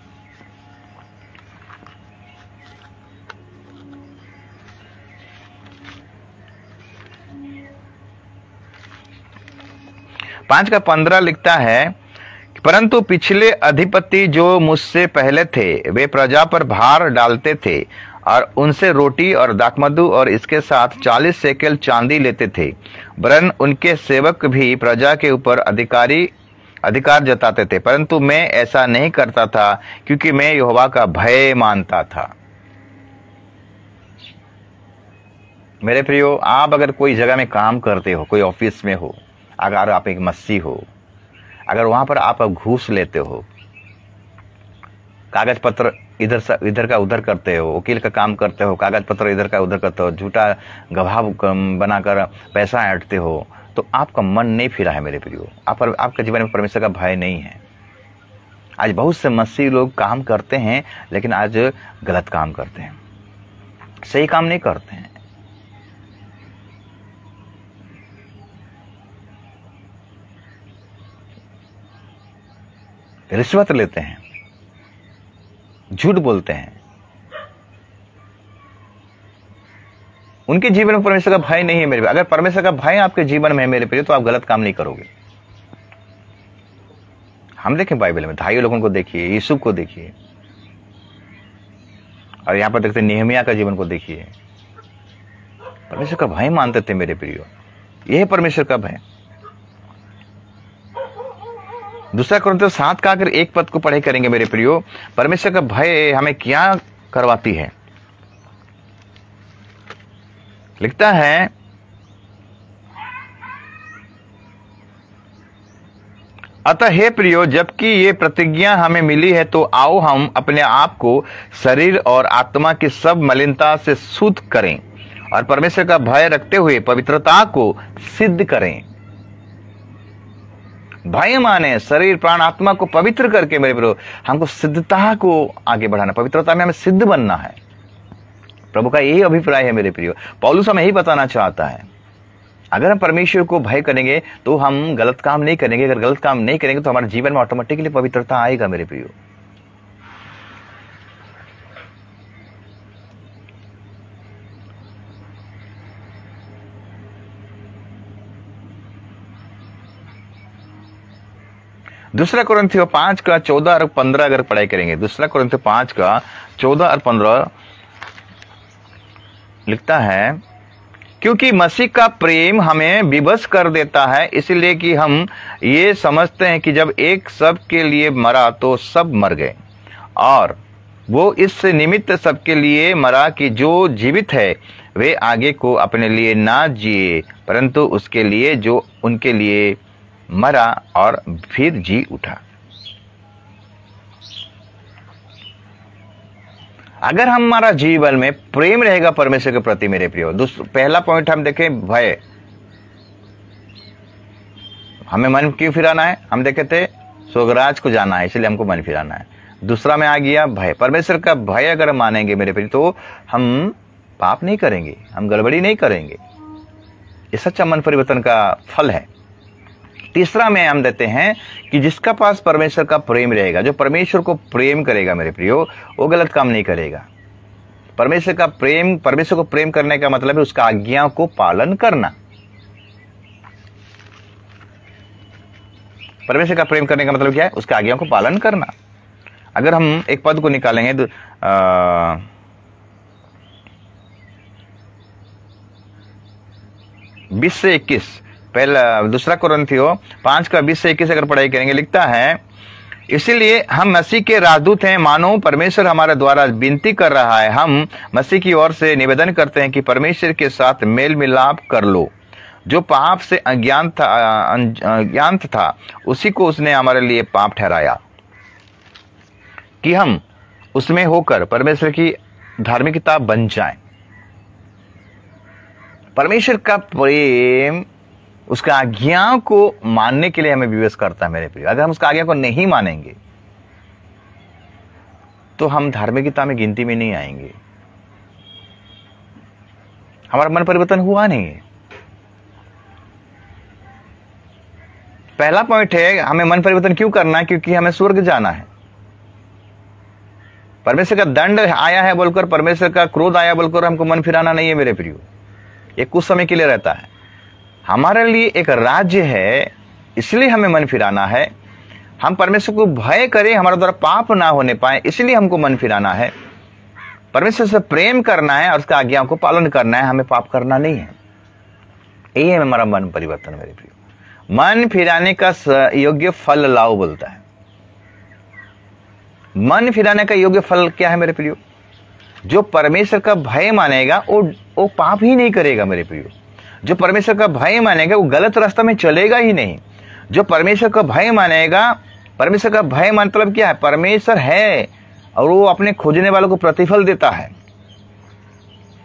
5 का 15 लिखता है, परंतु पिछले अधिपति जो मुझसे पहले थे वे प्रजा पर भार डालते थे और उनसे रोटी और दाखमधु और इसके साथ 40 शेकेल चांदी लेते थे। वरन उनके सेवक भी प्रजा के ऊपर अधिकार जताते थे, परंतु मैं ऐसा नहीं करता था क्योंकि मैं यहोवा का भय मानता था। मेरे प्रियो, आप अगर कोई जगह में काम करते हो, कोई ऑफिस में हो, अगर आप एक मस्सी हो, अगर वहां पर आप घूस लेते हो, कागज पत्र इधर का उधर करते हो, वकील का काम करते हो, कागज पत्र इधर का उधर करते हो, झूठा गवाह बनाकर पैसा ऐंठते हो, तो आपका मन नहीं फिरा है मेरे प्रियो। आपके जीवन में परमेश्वर का भय नहीं है। आज बहुत से मसीही लोग काम करते हैं, लेकिन आज गलत काम करते हैं, सही काम नहीं करते हैं। रिश्वत लेते हैं, झूठ बोलते हैं। उनके जीवन में परमेश्वर का भय नहीं है मेरे प्रिय। अगर परमेश्वर का भय आपके जीवन में है मेरे प्रिय, तो आप गलत काम नहीं करोगे। हम देखें बाइबल में ढाई लोगों को देखिए, यूसुफ को देखिए, और यहां पर देखते नेहमिया का जीवन को देखिए। परमेश्वर का भय मानते थे मेरे प्रियो। यह है परमेश्वर का भय। दूसरा कुरिन्थियों 7 का अगर 1 पद को पढ़े करेंगे मेरे प्रियो, परमेश्वर का भय हमें क्या करवाती है। लिखता है, अतः हे प्रियो, जबकि ये प्रतिज्ञा हमें मिली है, तो आओ हम अपने आप को शरीर और आत्मा की सब मलिनता से शुद्ध करें और परमेश्वर का भय रखते हुए पवित्रता को सिद्ध करें। भय माने शरीर प्राण आत्मा को पवित्र करके मेरे प्रियो हमको सिद्धता को आगे बढ़ाना, पवित्रता में हमें सिद्ध बनना है। प्रभु का यही अभिप्राय है मेरे प्रियो। पौलुस हमें यही बताना चाहता है, अगर हम परमेश्वर को भय करेंगे तो हम गलत काम नहीं करेंगे। अगर गलत काम नहीं करेंगे तो हमारे जीवन में ऑटोमेटिकली पवित्रता आएगा मेरे प्रियो। दूसरा कुरिन्थियों 5 का 14 और 15 अगर पढ़ाई करेंगे, दूसरा कुरिन्थियों 5 का 14 और 15 लिखता है, क्योंकि मसीह का प्रेम हमें विवश कर देता है, इसलिए कि हम ये समझते हैं कि जब एक सब के लिए मरा तो सब मर गए, और वो इस निमित्त सबके लिए मरा कि जो जीवित है वे आगे को अपने लिए ना जिए, परंतु उसके लिए जो उनके लिए मरा और फिर जी उठा। अगर हमारा जीवन में प्रेम रहेगा परमेश्वर के प्रति मेरे प्रियो, पहला पॉइंट हम देखें भय। हमें मन क्यों फिराना है? हम देखे थे स्वर्गराज को जाना है, इसलिए हमको मन फिराना है। दूसरा में आ गया भय। परमेश्वर का भय अगर मानेंगे मेरे प्रियो तो हम पाप नहीं करेंगे, हम गड़बड़ी नहीं करेंगे। ये सच्चा मन परिवर्तन का फल है। तीसरा में हम देते हैं कि जिसका पास परमेश्वर का प्रेम रहेगा, जो परमेश्वर को प्रेम करेगा मेरे प्रियो, वो गलत काम नहीं करेगा। परमेश्वर को प्रेम करने का मतलब है उसका आज्ञाओं को पालन करना। परमेश्वर का प्रेम करने का मतलब क्या है? उसका आज्ञाओं को पालन करना। अगर हम एक पद को निकालेंगे 20 से 21, पहला दूसरा कुरिन्थियों 5 का 20 से 21 अगर पढ़ाई करेंगे, लिखता है, इसीलिए हम मसीह के राजदूत हैं, मानो परमेश्वर हमारे द्वारा विनती कर रहा है। हम मसीह की ओर से निवेदन करते हैं कि परमेश्वर के साथ मेल मिलाप कर लो। जो पाप से अज्ञान था उसी को उसने हमारे लिए पाप ठहराया, कि हम उसमें होकर परमेश्वर की धार्मिकता बन जाएं। परमेश्वर का प्रेम उसका आज्ञाओं को मानने के लिए हमें विवश करता है मेरे प्रिय। अगर हम उसका आज्ञा को नहीं मानेंगे तो हम धार्मिकता में गिनती में नहीं आएंगे। हमारा मन परिवर्तन हुआ नहीं है। पहला पॉइंट है हमें मन परिवर्तन क्यों करना है? क्योंकि हमें स्वर्ग जाना है। परमेश्वर का दंड आया है बोलकर, परमेश्वर का क्रोध आया बोलकर हमको मन फिराना नहीं है मेरे प्रियो। ये कुछ समय के लिए रहता है। हमारे लिए एक राज्य है, इसलिए हमें मन फिराना है। हम परमेश्वर को भय करें, हमारे द्वारा पाप ना होने पाए, इसलिए हमको मन फिराना है। परमेश्वर से प्रेम करना है और उसका आज्ञाओं को पालन करना है, हमें पाप करना नहीं है। यही है हमारा मन परिवर्तन मेरे प्रियो। मन फिराने का योग्य फल लाओ बोलता है। मन फिराने का योग्य फल क्या है मेरे प्रियो? जो परमेश्वर का भय मानेगा वो पाप ही नहीं करेगा मेरे प्रियो। जो परमेश्वर का भय मानेगा वो गलत रास्ता में चलेगा ही नहीं। जो परमेश्वर का भय मानेगा, परमेश्वर का भय मतलब क्या है? परमेश्वर है और वो अपने खोजने वालों को प्रतिफल देता है।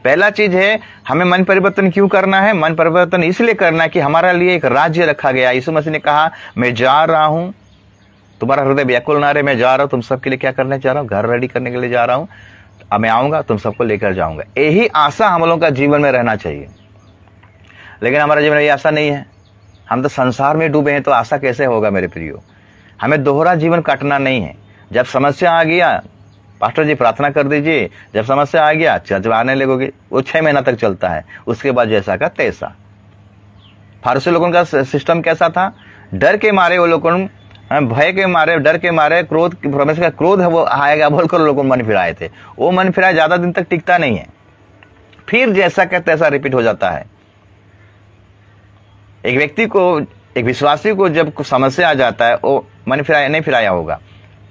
पहला चीज है, हमें मन परिवर्तन क्यों करना है? मन परिवर्तन इसलिए करना है कि हमारा लिए एक राज्य रखा गया। यीशु मसीह ने कहा, मैं जा रहा हूं, तुम्हारा हृदय व्याकुल ना रहे, मैं जा रहा हूं, तुम सबके लिए क्या करने जा रहा हूं? घर रेडी करने के लिए जा रहा हूं। अब मैं आऊंगा, तुम सबको लेकर जाऊंगा। यही आशा हम लोगों का जीवन में रहना चाहिए। लेकिन हमारा जीवन में ये आशा नहीं है। हम तो संसार में डूबे हैं, तो आशा कैसे होगा मेरे प्रियो? हमें दोहरा जीवन काटना नहीं है। जब समस्या आ गया, पास्टर जी प्रार्थना कर दीजिए, जब समस्या आ गया चर्च आने लगोगे। वो 6 महीना तक चलता है, उसके बाद जैसा का तैसा। फारसी लोगों का सिस्टम कैसा था? डर के मारे वो लोगों, भय के मारे, डर के मारे, क्रोध, परमेश्वर का क्रोध है वो आएगा बोलकर लोगों मन फिराए थे। वो मन फिराए ज्यादा दिन तक टिकता नहीं है, फिर जैसा का तैसा रिपीट हो जाता है। एक व्यक्ति को, एक विश्वासी को जब समस्या आ जाता है, वो मन फिराया नहीं फिराया होगा,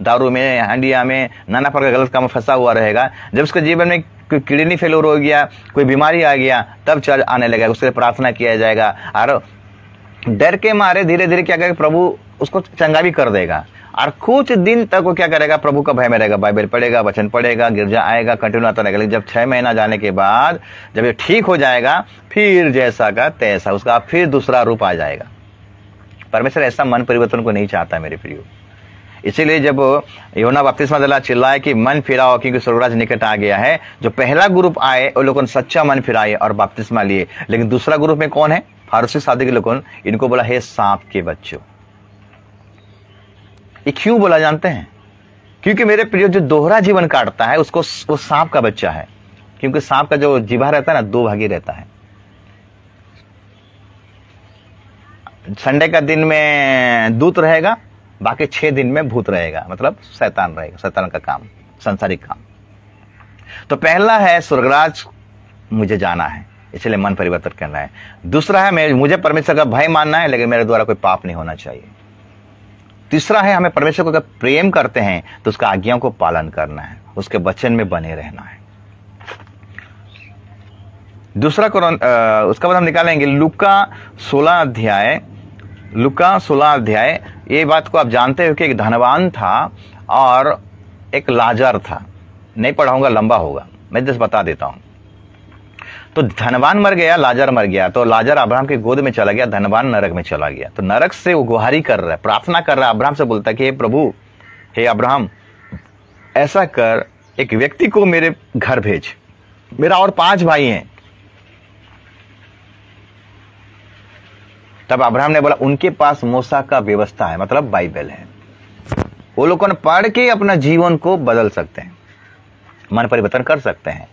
दारू में, हांडिया में, नाना प्रकार का गलत काम में फंसा हुआ रहेगा। जब उसके जीवन में कोई किडनी फेलियर हो गया, कोई बीमारी आ गया, तब चर्च आने लगेगा, उसके लिए प्रार्थना किया जाएगा। और डर के मारे धीरे धीरे क्या करेगा, प्रभु उसको चंगा भी कर देगा। और कुछ दिन तक वो क्या करेगा, प्रभु का भय में रहेगा, बाइबल पढ़ेगा, वचन पढ़ेगा, गिरजा आएगा, कंटिन्यू आता रहेगा। लेकिन जब 6 महीना जाने के बाद जब ये ठीक हो जाएगा, फिर जैसा का तैसा उसका फिर दूसरा रूप आ जाएगा। परमेश्वर ऐसा मन परिवर्तन को नहीं चाहता मेरे प्रियो। इसीलिए जब यूहन्ना बपतिस्मा देला चिल्लाए कि मन फिराओ क्योंकि स्वर्गराज निकट आ गया है, जो पहला ग्रुप आए वो लोगों ने सच्चा मन फिराए और बपतिस्मा लिए। लेकिन दूसरा ग्रुप में कौन है? फारसी शादी के लोगों, इनको बोला हे सांप के बच्चों। ये क्यों बोला जानते हैं? क्योंकि मेरे प्रियो जो दोहरा जीवन काटता है उसको वो सांप का बच्चा है। क्योंकि सांप का जो जीवा रहता है ना, 2 भागी रहता है। संडे का दिन में दूत रहेगा, बाकी 6 दिन में भूत रहेगा, मतलब शैतान रहेगा, शैतान का काम, संसारिक काम। तो पहला है स्वर्गराज मुझे जाना है, इसलिए मन परिवर्तन करना है। दूसरा है मुझे परमेश्वर का भय मानना है, लेकिन मेरे द्वारा कोई पाप नहीं होना चाहिए। तीसरा है हमें परमेश्वर को अगर प्रेम करते हैं तो उसका आज्ञाओं को पालन करना है, उसके वचन में बने रहना है। दूसरा उसका बाद हम निकालेंगे लूका 16 अध्याय। ये बात को आप जानते हो कि एक धनवान था और एक लाजर था। नहीं पढ़ाऊंगा, लंबा होगा, मैं जस्ट बता देता हूं। तो धनवान मर गया, लाजर मर गया। तो लाजर अब्राहम की गोद में चला गया, धनवान नरक में चला गया। तो नरक से वो गुहारी कर रहा है, प्रार्थना कर रहा है, अब्राहम से बोलता है कि हे प्रभु, हे अब्राहम, ऐसा कर, एक व्यक्ति को मेरे घर भेज, मेरा और 5 भाई हैं। तब अब्राहम ने बोला उनके पास मूसा का व्यवस्था है, मतलब बाइबल है, वो लोगों ने पढ़ के अपना जीवन को बदल सकते हैं, मन परिवर्तन कर सकते हैं।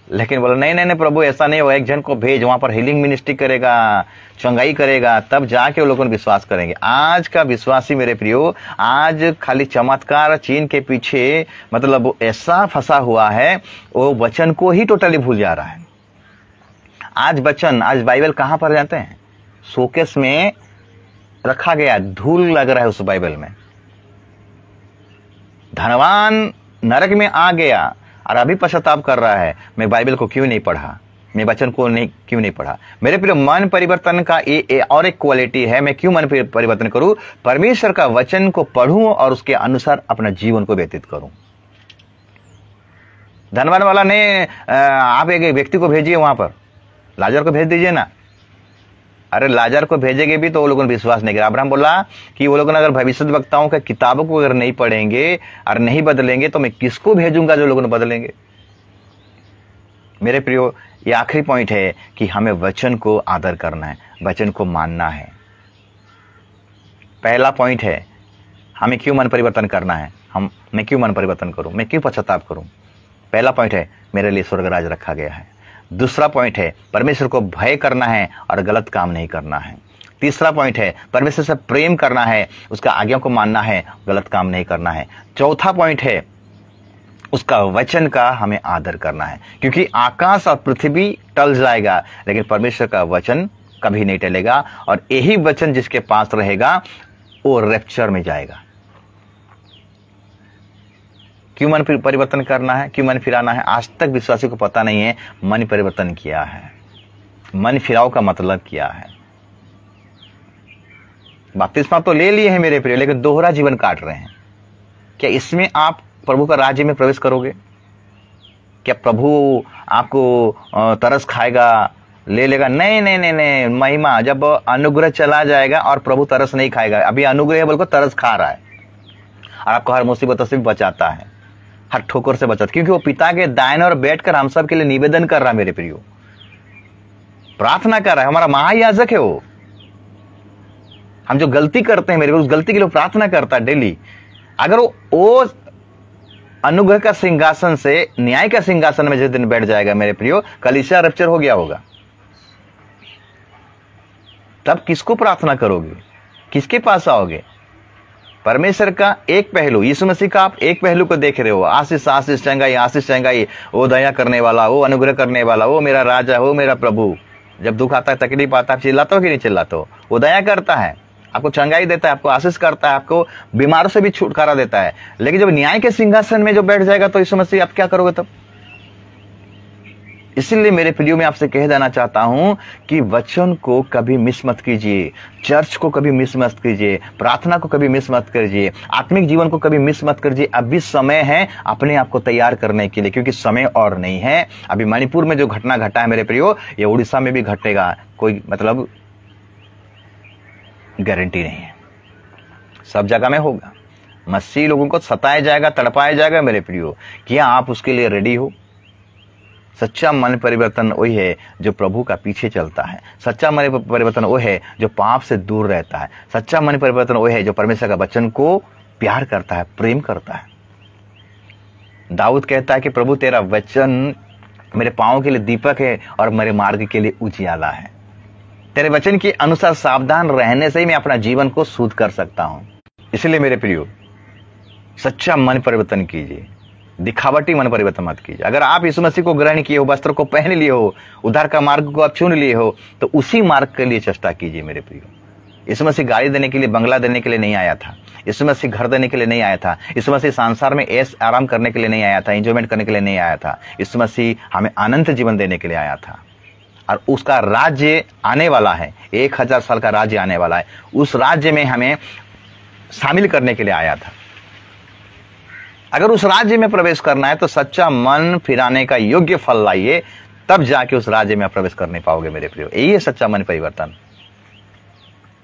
लेकिन बोला नहीं नहीं नहीं प्रभु, ऐसा नहीं हो, एक जन को भेज, वहां पर हीलिंग मिनिस्ट्री करेगा, चंगाई करेगा, तब जाके वो लोगों ने विश्वास करेंगे। आज का विश्वासी मेरे प्रियो, आज खाली चमत्कार चीन के पीछे मतलब ऐसा फंसा हुआ है, वो वचन को ही टोटली भूल जा रहा है। आज बाइबल कहां पर जाते हैं? शोकेस में रखा गया, धूल लग रहा है उस बाइबल में। धनवान नरक में आ गया और अभी पश्चाताप कर रहा है, मैं बाइबल को क्यों नहीं पढ़ा, मैं वचन को क्यों नहीं पढ़ा। मेरे प्रिय, मन परिवर्तन का और एक क्वालिटी है, मैं क्यों मन परिवर्तन करूं? परमेश्वर का वचन को पढ़ूं और उसके अनुसार अपना जीवन को व्यतीत करूं। धनवान वाला ने आप एक व्यक्ति को भेजिए, वहां पर लाजर को भेज दीजिए ना। अरे लाजर को भेजेंगे भी तो वो लोगों ने विश्वास नहीं किया। अब्राहम बोला कि वो लोगों ने अगर भविष्यद्वक्ताओं का किताबों को अगर नहीं पढ़ेंगे और नहीं बदलेंगे तो मैं किसको भेजूंगा जो लोगों ने बदलेंगे। मेरे प्रियो, ये आखिरी पॉइंट है कि हमें वचन को आदर करना है, वचन को मानना है। पहला पॉइंट है हमें क्यों मन परिवर्तन करना है, मैं क्यों मन परिवर्तन करूं, मैं क्यों पश्चाताप करूं। पहला पॉइंट है मेरे लिए स्वर्गराज रखा गया है। दूसरा पॉइंट है परमेश्वर को भय करना है और गलत काम नहीं करना है। तीसरा पॉइंट है परमेश्वर से प्रेम करना है, उसका आज्ञा को मानना है, गलत काम नहीं करना है। चौथा पॉइंट है उसका वचन का हमें आदर करना है, क्योंकि आकाश और पृथ्वी टल जाएगा लेकिन परमेश्वर का वचन कभी नहीं टलेगा, और यही वचन जिसके पास रहेगा वो रैप्चर में जाएगा। क्यों मन परिवर्तन करना है, क्यों मन फिराना है? आज तक विश्वासी को पता नहीं है मन परिवर्तन किया है, मन फिराव का मतलब क्या है। बपतिस्मा तो ले लिए हैं मेरे प्रिय, लेकिन दोहरा जीवन काट रहे हैं। क्या इसमें आप प्रभु का राज्य में प्रवेश करोगे? क्या प्रभु आपको तरस खाएगा, ले लेगा? नहीं नहीं नहीं नहीं, महिमा जब अनुग्रह चला जाएगा और प्रभु तरस नहीं खाएगा। अभी अनुग्रह है बोलकर तरस खा रहा है और आपको हर मुसीबतों से भी बचाता है, हर ठोकर से बचाता, क्योंकि वो पिता के दाहिने और बैठकर हम सब के लिए निवेदन कर रहा है मेरे प्रियो, प्रार्थना कर रहा है। हमारा महायाजक है वो। हम जो गलती करते हैं मेरे उस गलती के लिए प्रार्थना करता है डेली। अगर वो अनुग्रह का सिंहासन से न्याय का सिंहासन में जिस दिन बैठ जाएगा मेरे प्रियो, कलीसिया रप्चर हो गया होगा, तब किसको प्रार्थना करोगे, किसके पास आओगे? परमेश्वर का एक पहलू, यीशु मसीह का आप एक पहलू को देख रहे हो, आशीष आशीष चंगाई आशीष चंगाई, वो दया करने वाला, वो अनुग्रह करने वाला, वो मेरा राजा, वो मेरा प्रभु। जब दुख आता है, तकलीफ आता है, चिल्लाते हो कि नहीं चिल्लाते हो? वो दया करता है, आपको चंगाई देता है, आपको आशीष करता है, आपको बीमारों से भी छुटकारा देता है। लेकिन जब न्याय के सिंहासन में जो बैठ जाएगा तो यीशु मसीह आप क्या करोगे तब? इसलिए मेरे प्रियो में आपसे कह देना चाहता हूं कि वचन को कभी मिस मत कीजिए, चर्च को कभी मिस मत कीजिए, प्रार्थना को कभी मिस मत कीजिए, आत्मिक जीवन को कभी मिस मत कीजिए। अभी समय है अपने आप को तैयार करने के लिए, क्योंकि समय और नहीं है। अभी मणिपुर में जो घटना घटा है मेरे प्रियो, ये उड़ीसा में भी घटेगा, कोई मतलब गारंटी नहीं है, सब जगह में होगा। मसीह लोगों को सताया जाएगा, तड़पाया जाएगा मेरे प्रियो। क्या आप उसके लिए रेडी हो? सच्चा मन परिवर्तन वही है जो प्रभु का पीछे चलता है। सच्चा मन परिवर्तन वो है जो पाप से दूर रहता है। सच्चा मन परिवर्तन वो है जो परमेश्वर का वचन को प्यार करता है, प्रेम करता है। दाऊद कहता है कि प्रभु तेरा वचन मेरे पांव के लिए दीपक है और मेरे मार्ग के लिए उजियाला है। तेरे वचन के अनुसार सावधान रहने से ही मैं अपना जीवन को शुद्ध कर सकता हूं। इसलिए मेरे प्रियो, सच्चा मन परिवर्तन कीजिए, दिखावटी मन परिवर्तन मत कीजिए। अगर आप यीशु मसीह को ग्रहण किए हो, वस्त्र को पहन लिए हो, उद्धार का मार्ग को आप चुन लिए हो, तो उसी मार्ग के लिए चेष्टा कीजिए मेरे प्रियो। यीशु मसीह गाड़ी देने के लिए, बंगला देने के लिए नहीं आया था। यीशु मसीह घर देने के लिए नहीं आया था। यीशु मसीह संसार में ऐश आराम करने के लिए नहीं आया था, एंजॉयमेंट करने के लिए नहीं आया था। यीशु मसीह हमें अनंत जीवन देने के लिए आया था, और उसका राज्य आने वाला है, 1000 साल का राज्य आने वाला है। उस राज्य में हमें शामिल करने के लिए आया था। अगर उस राज्य में प्रवेश करना है तो सच्चा मन फिराने का योग्य फल लाइए, तब जाके उस राज्य में आप प्रवेश कर नहीं पाओगे मेरे प्रियो। यही है सच्चा मन परिवर्तन।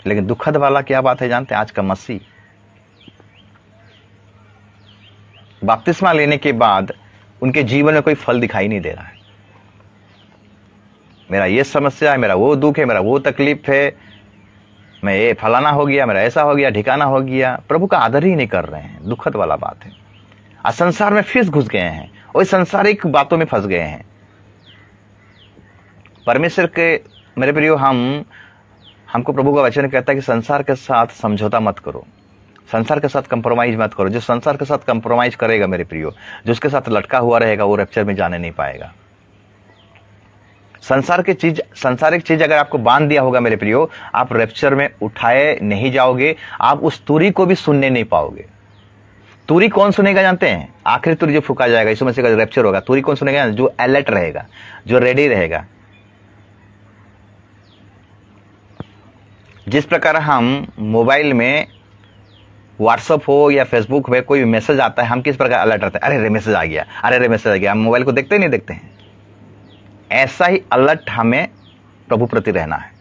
लेकिन दुखद वाला क्या बात है जानते हैं? आज का मसीह बपतिस्मा लेने के बाद उनके जीवन में कोई फल दिखाई नहीं दे रहा है। मेरा ये समस्या है, मेरा वो दुख है, मेरा वो तकलीफ है, मैं ये फलाना हो गया, मेरा ऐसा हो गया, ठिकाना हो गया। प्रभु का आदर ही नहीं कर रहे हैं। दुखद वाला बात है। आज संसार में फिर घुस गए हैं और सांसारिक बातों में फंस गए हैं। परमेश्वर के मेरे प्रियो, हमको प्रभु का वचन कहता है कि संसार के साथ समझौता मत करो, संसार के साथ कंप्रोमाइज मत करो। जो संसार के साथ कंप्रोमाइज करेगा मेरे प्रियो, जो उसके साथ लटका हुआ रहेगा, वो रैप्चर में जाने नहीं पाएगा। संसारिक चीज अगर आपको बांध दिया होगा मेरे प्रियो, आप रैप्चर में उठाए नहीं जाओगे। आप उस तुरी को भी सुनने नहीं पाओगे। तुरी कौन सुनेगा जानते हैं? आखिरी तुरी जो फूका जाएगा, यीशु मसीह का रैप्चर होगा, तुरी कौन सुनेगा? जो अलर्ट रहेगा, जो रेडी रहेगा। जिस प्रकार हम मोबाइल में व्हाट्सअप हो या फेसबुक में कोई मैसेज आता है, हम किस प्रकार अलर्ट रहते हैं? अरे रे मैसेज आ गया, अरे रे मैसेज आ गया। हम मोबाइल को देखते नहीं देखते हैं? ऐसा ही अलर्ट हमें प्रभु प्रति रहना है।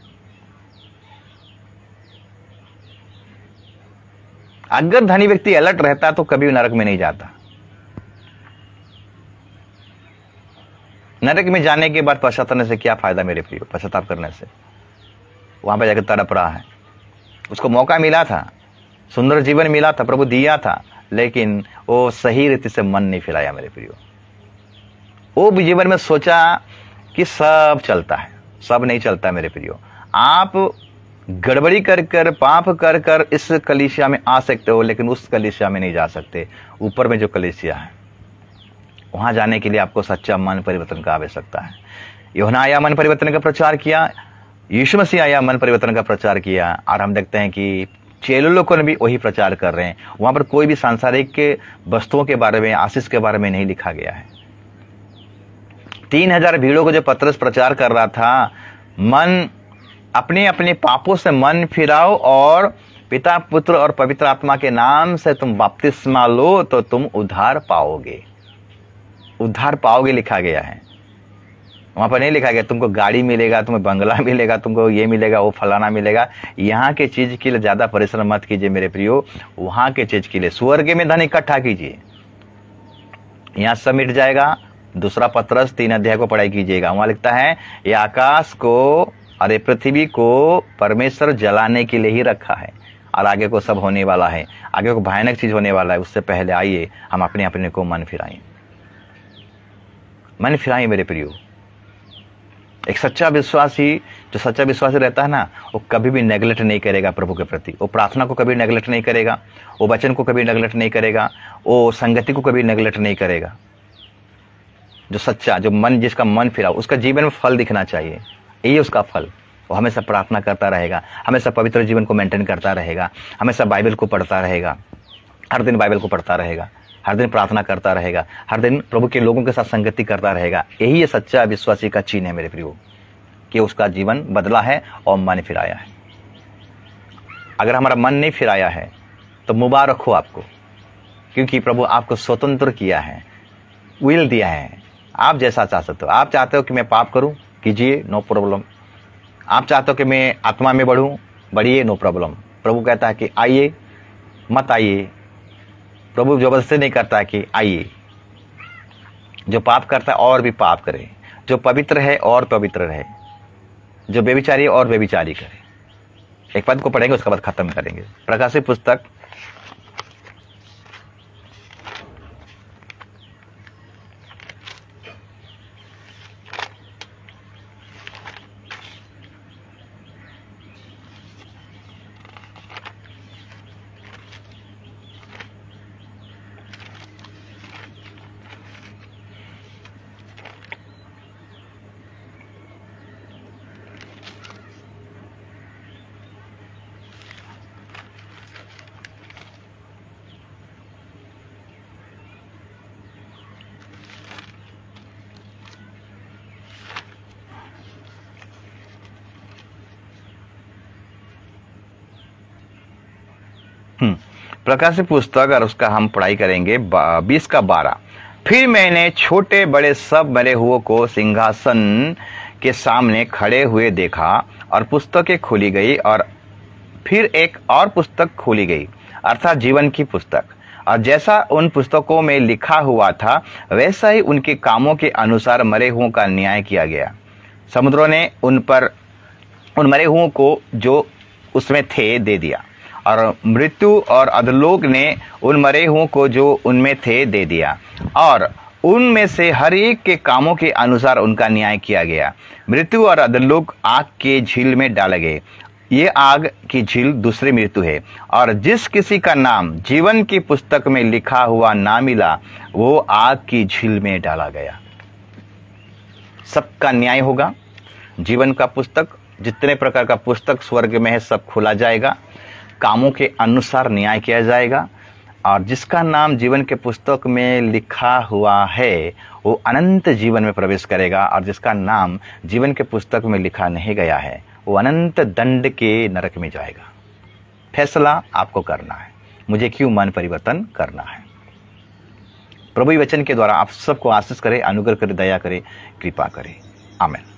अगर धनी व्यक्ति अलर्ट रहता तो कभी नरक में नहीं जाता। नरक में जाने के बाद पश्चाताप से क्या फायदा मेरे प्रियो? पश्चाताप करने से वहां पर जाकर तड़प रहा है। उसको मौका मिला था, सुंदर जीवन मिला था, प्रभु दिया था, लेकिन वो सही रीति से मन नहीं फिराया मेरे प्रियो। वो भी जीवन में सोचा कि सब चलता है, सब नहीं चलता मेरे प्रियो। आप गड़बड़ी कर कर, पाप कर कर इस कलीसिया में आ सकते हो, लेकिन उस कलीसिया में नहीं जा सकते। ऊपर में जो कलीसिया है वहां जाने के लिए आपको सच्चा मन परिवर्तन का आवश्यकता है। यूहन्ना आया, मन परिवर्तन का प्रचार किया, यीशु मसीह आया, मन परिवर्तन का प्रचार किया, और हम देखते हैं कि चेलों लोग ने भी वही प्रचार कर रहे हैं। वहां पर कोई भी सांसारिक के वस्तुओं के बारे में, आशीष के बारे में नहीं लिखा गया है। 3000 भीड़ों को जो पतरस प्रचार कर रहा था, मन अपने अपने पापों से मन फिराओ और पिता, पुत्र और पवित्र आत्मा के नाम से तुम बपतिस्मा लो तो तुम उद्धार पाओगे। उद्धार पाओगे लिखा गया है, वहां पर नहीं लिखा गया तुमको गाड़ी मिलेगा, तुम्हें बंगला मिलेगा, तुमको ये मिलेगा, वो फलाना मिलेगा। यहाँ के चीज के लिए ज्यादा परिश्रम मत कीजिए मेरे प्रियो, वहां के चीज के लिए स्वर्ग में धन इकट्ठा कीजिए। यहाँ सब मिट जाएगा। दूसरा पतरस 3 अध्याय को पढ़ाई कीजिएगा, वहां लिखता है ये आकाश को और ये पृथ्वी को परमेश्वर जलाने के लिए ही रखा है, और आगे को सब होने वाला है, आगे को भयानक चीज होने वाला है। उससे पहले आइए हम अपने अपने को मन फिराएं, मन फिराएं मेरे प्रियो। एक सच्चा विश्वासी, जो सच्चा विश्वासी रहता है ना, वो कभी भी नेगलेक्ट नहीं करेगा प्रभु के प्रति। वो प्रार्थना को कभी नेगलेक्ट नहीं करेगा, वो वचन को कभी नेगलेक्ट नहीं करेगा, वो संगति को कभी नेगलेक्ट नहीं करेगा। जो सच्चा, जो मन, जिसका मन फिरा, उसका जीवन में फल दिखना चाहिए, यही उसका फल। वो हमेशा प्रार्थना करता रहेगा, हमेशा पवित्र जीवन को मेंटेन करता रहेगा, हमेशा बाइबल को पढ़ता रहेगा, हर दिन बाइबल को पढ़ता रहेगा, हर दिन प्रार्थना करता रहेगा, हर दिन प्रभु के लोगों के साथ संगति करता रहेगा। यही ये सच्चा विश्वासी का चिन्ह है मेरे प्रियो, कि उसका जीवन बदला है और मन फिराया है। अगर हमारा मन नहीं फिराया है तो मुबारक हो आपको, क्योंकि प्रभु आपको स्वतंत्र किया है, विल दिया है। आप जैसा चाह सकते हो। आप चाहते हो कि मैं पाप करूं, कीजिए, नो प्रॉब्लम। आप चाहते हो कि मैं आत्मा में बढ़ूं, बढ़िए, नो प्रॉब्लम। प्रभु कहता है कि आइए, मत आइए। प्रभु जबरदस्ती नहीं करता है कि आइए। जो पाप करता है और भी पाप करे, जो पवित्र है और पवित्र रहे, जो बेविचारी और बेविचारी करे। एक पद को पढ़ेंगे, उसके बाद खत्म करेंगे। प्रकाशित पुस्तक प्रकाशित पुस्तक, और उसका हम पढ़ाई करेंगे 20 का 12। फिर मैंने छोटे बड़े सब मरे हुओं को सिंहासन के सामने खड़े हुए देखा, और पुस्तकें खोली गई, और फिर एक और पुस्तक खोली गई, अर्थात जीवन की पुस्तक। और जैसा उन पुस्तकों में लिखा हुआ था वैसा ही उनके कामों के अनुसार मरे हुओं का न्याय किया गया। समुद्रों ने उन मरे हुओं को जो उसमें थे दे दिया, और मृत्यु और अधोलोक ने उन मरे हुओं को जो उनमें थे दे दिया, और उनमें से हर एक के कामों के अनुसार उनका न्याय किया गया। मृत्यु और अधोलोक आग के झील में डाले गए। ये आग की झील दूसरी मृत्यु है, और जिस किसी का नाम जीवन की पुस्तक में लिखा हुआ ना मिला, वो आग की झील में डाला गया। सबका न्याय होगा। जीवन का पुस्तक, जितने प्रकार का पुस्तक स्वर्ग में है, सब खोला जाएगा, कामों के अनुसार न्याय किया जाएगा। और जिसका नाम जीवन के पुस्तक में लिखा हुआ है वो अनंत जीवन में प्रवेश करेगा, और जिसका नाम जीवन के पुस्तक में लिखा नहीं गया है वो अनंत दंड के नरक में जाएगा। फैसला आपको करना है, मुझे क्यों मन परिवर्तन करना है। प्रभु वचन के द्वारा आप सबको आशीष करे, अनुग्रह करे, दया करे, कृपा करे। आमीन।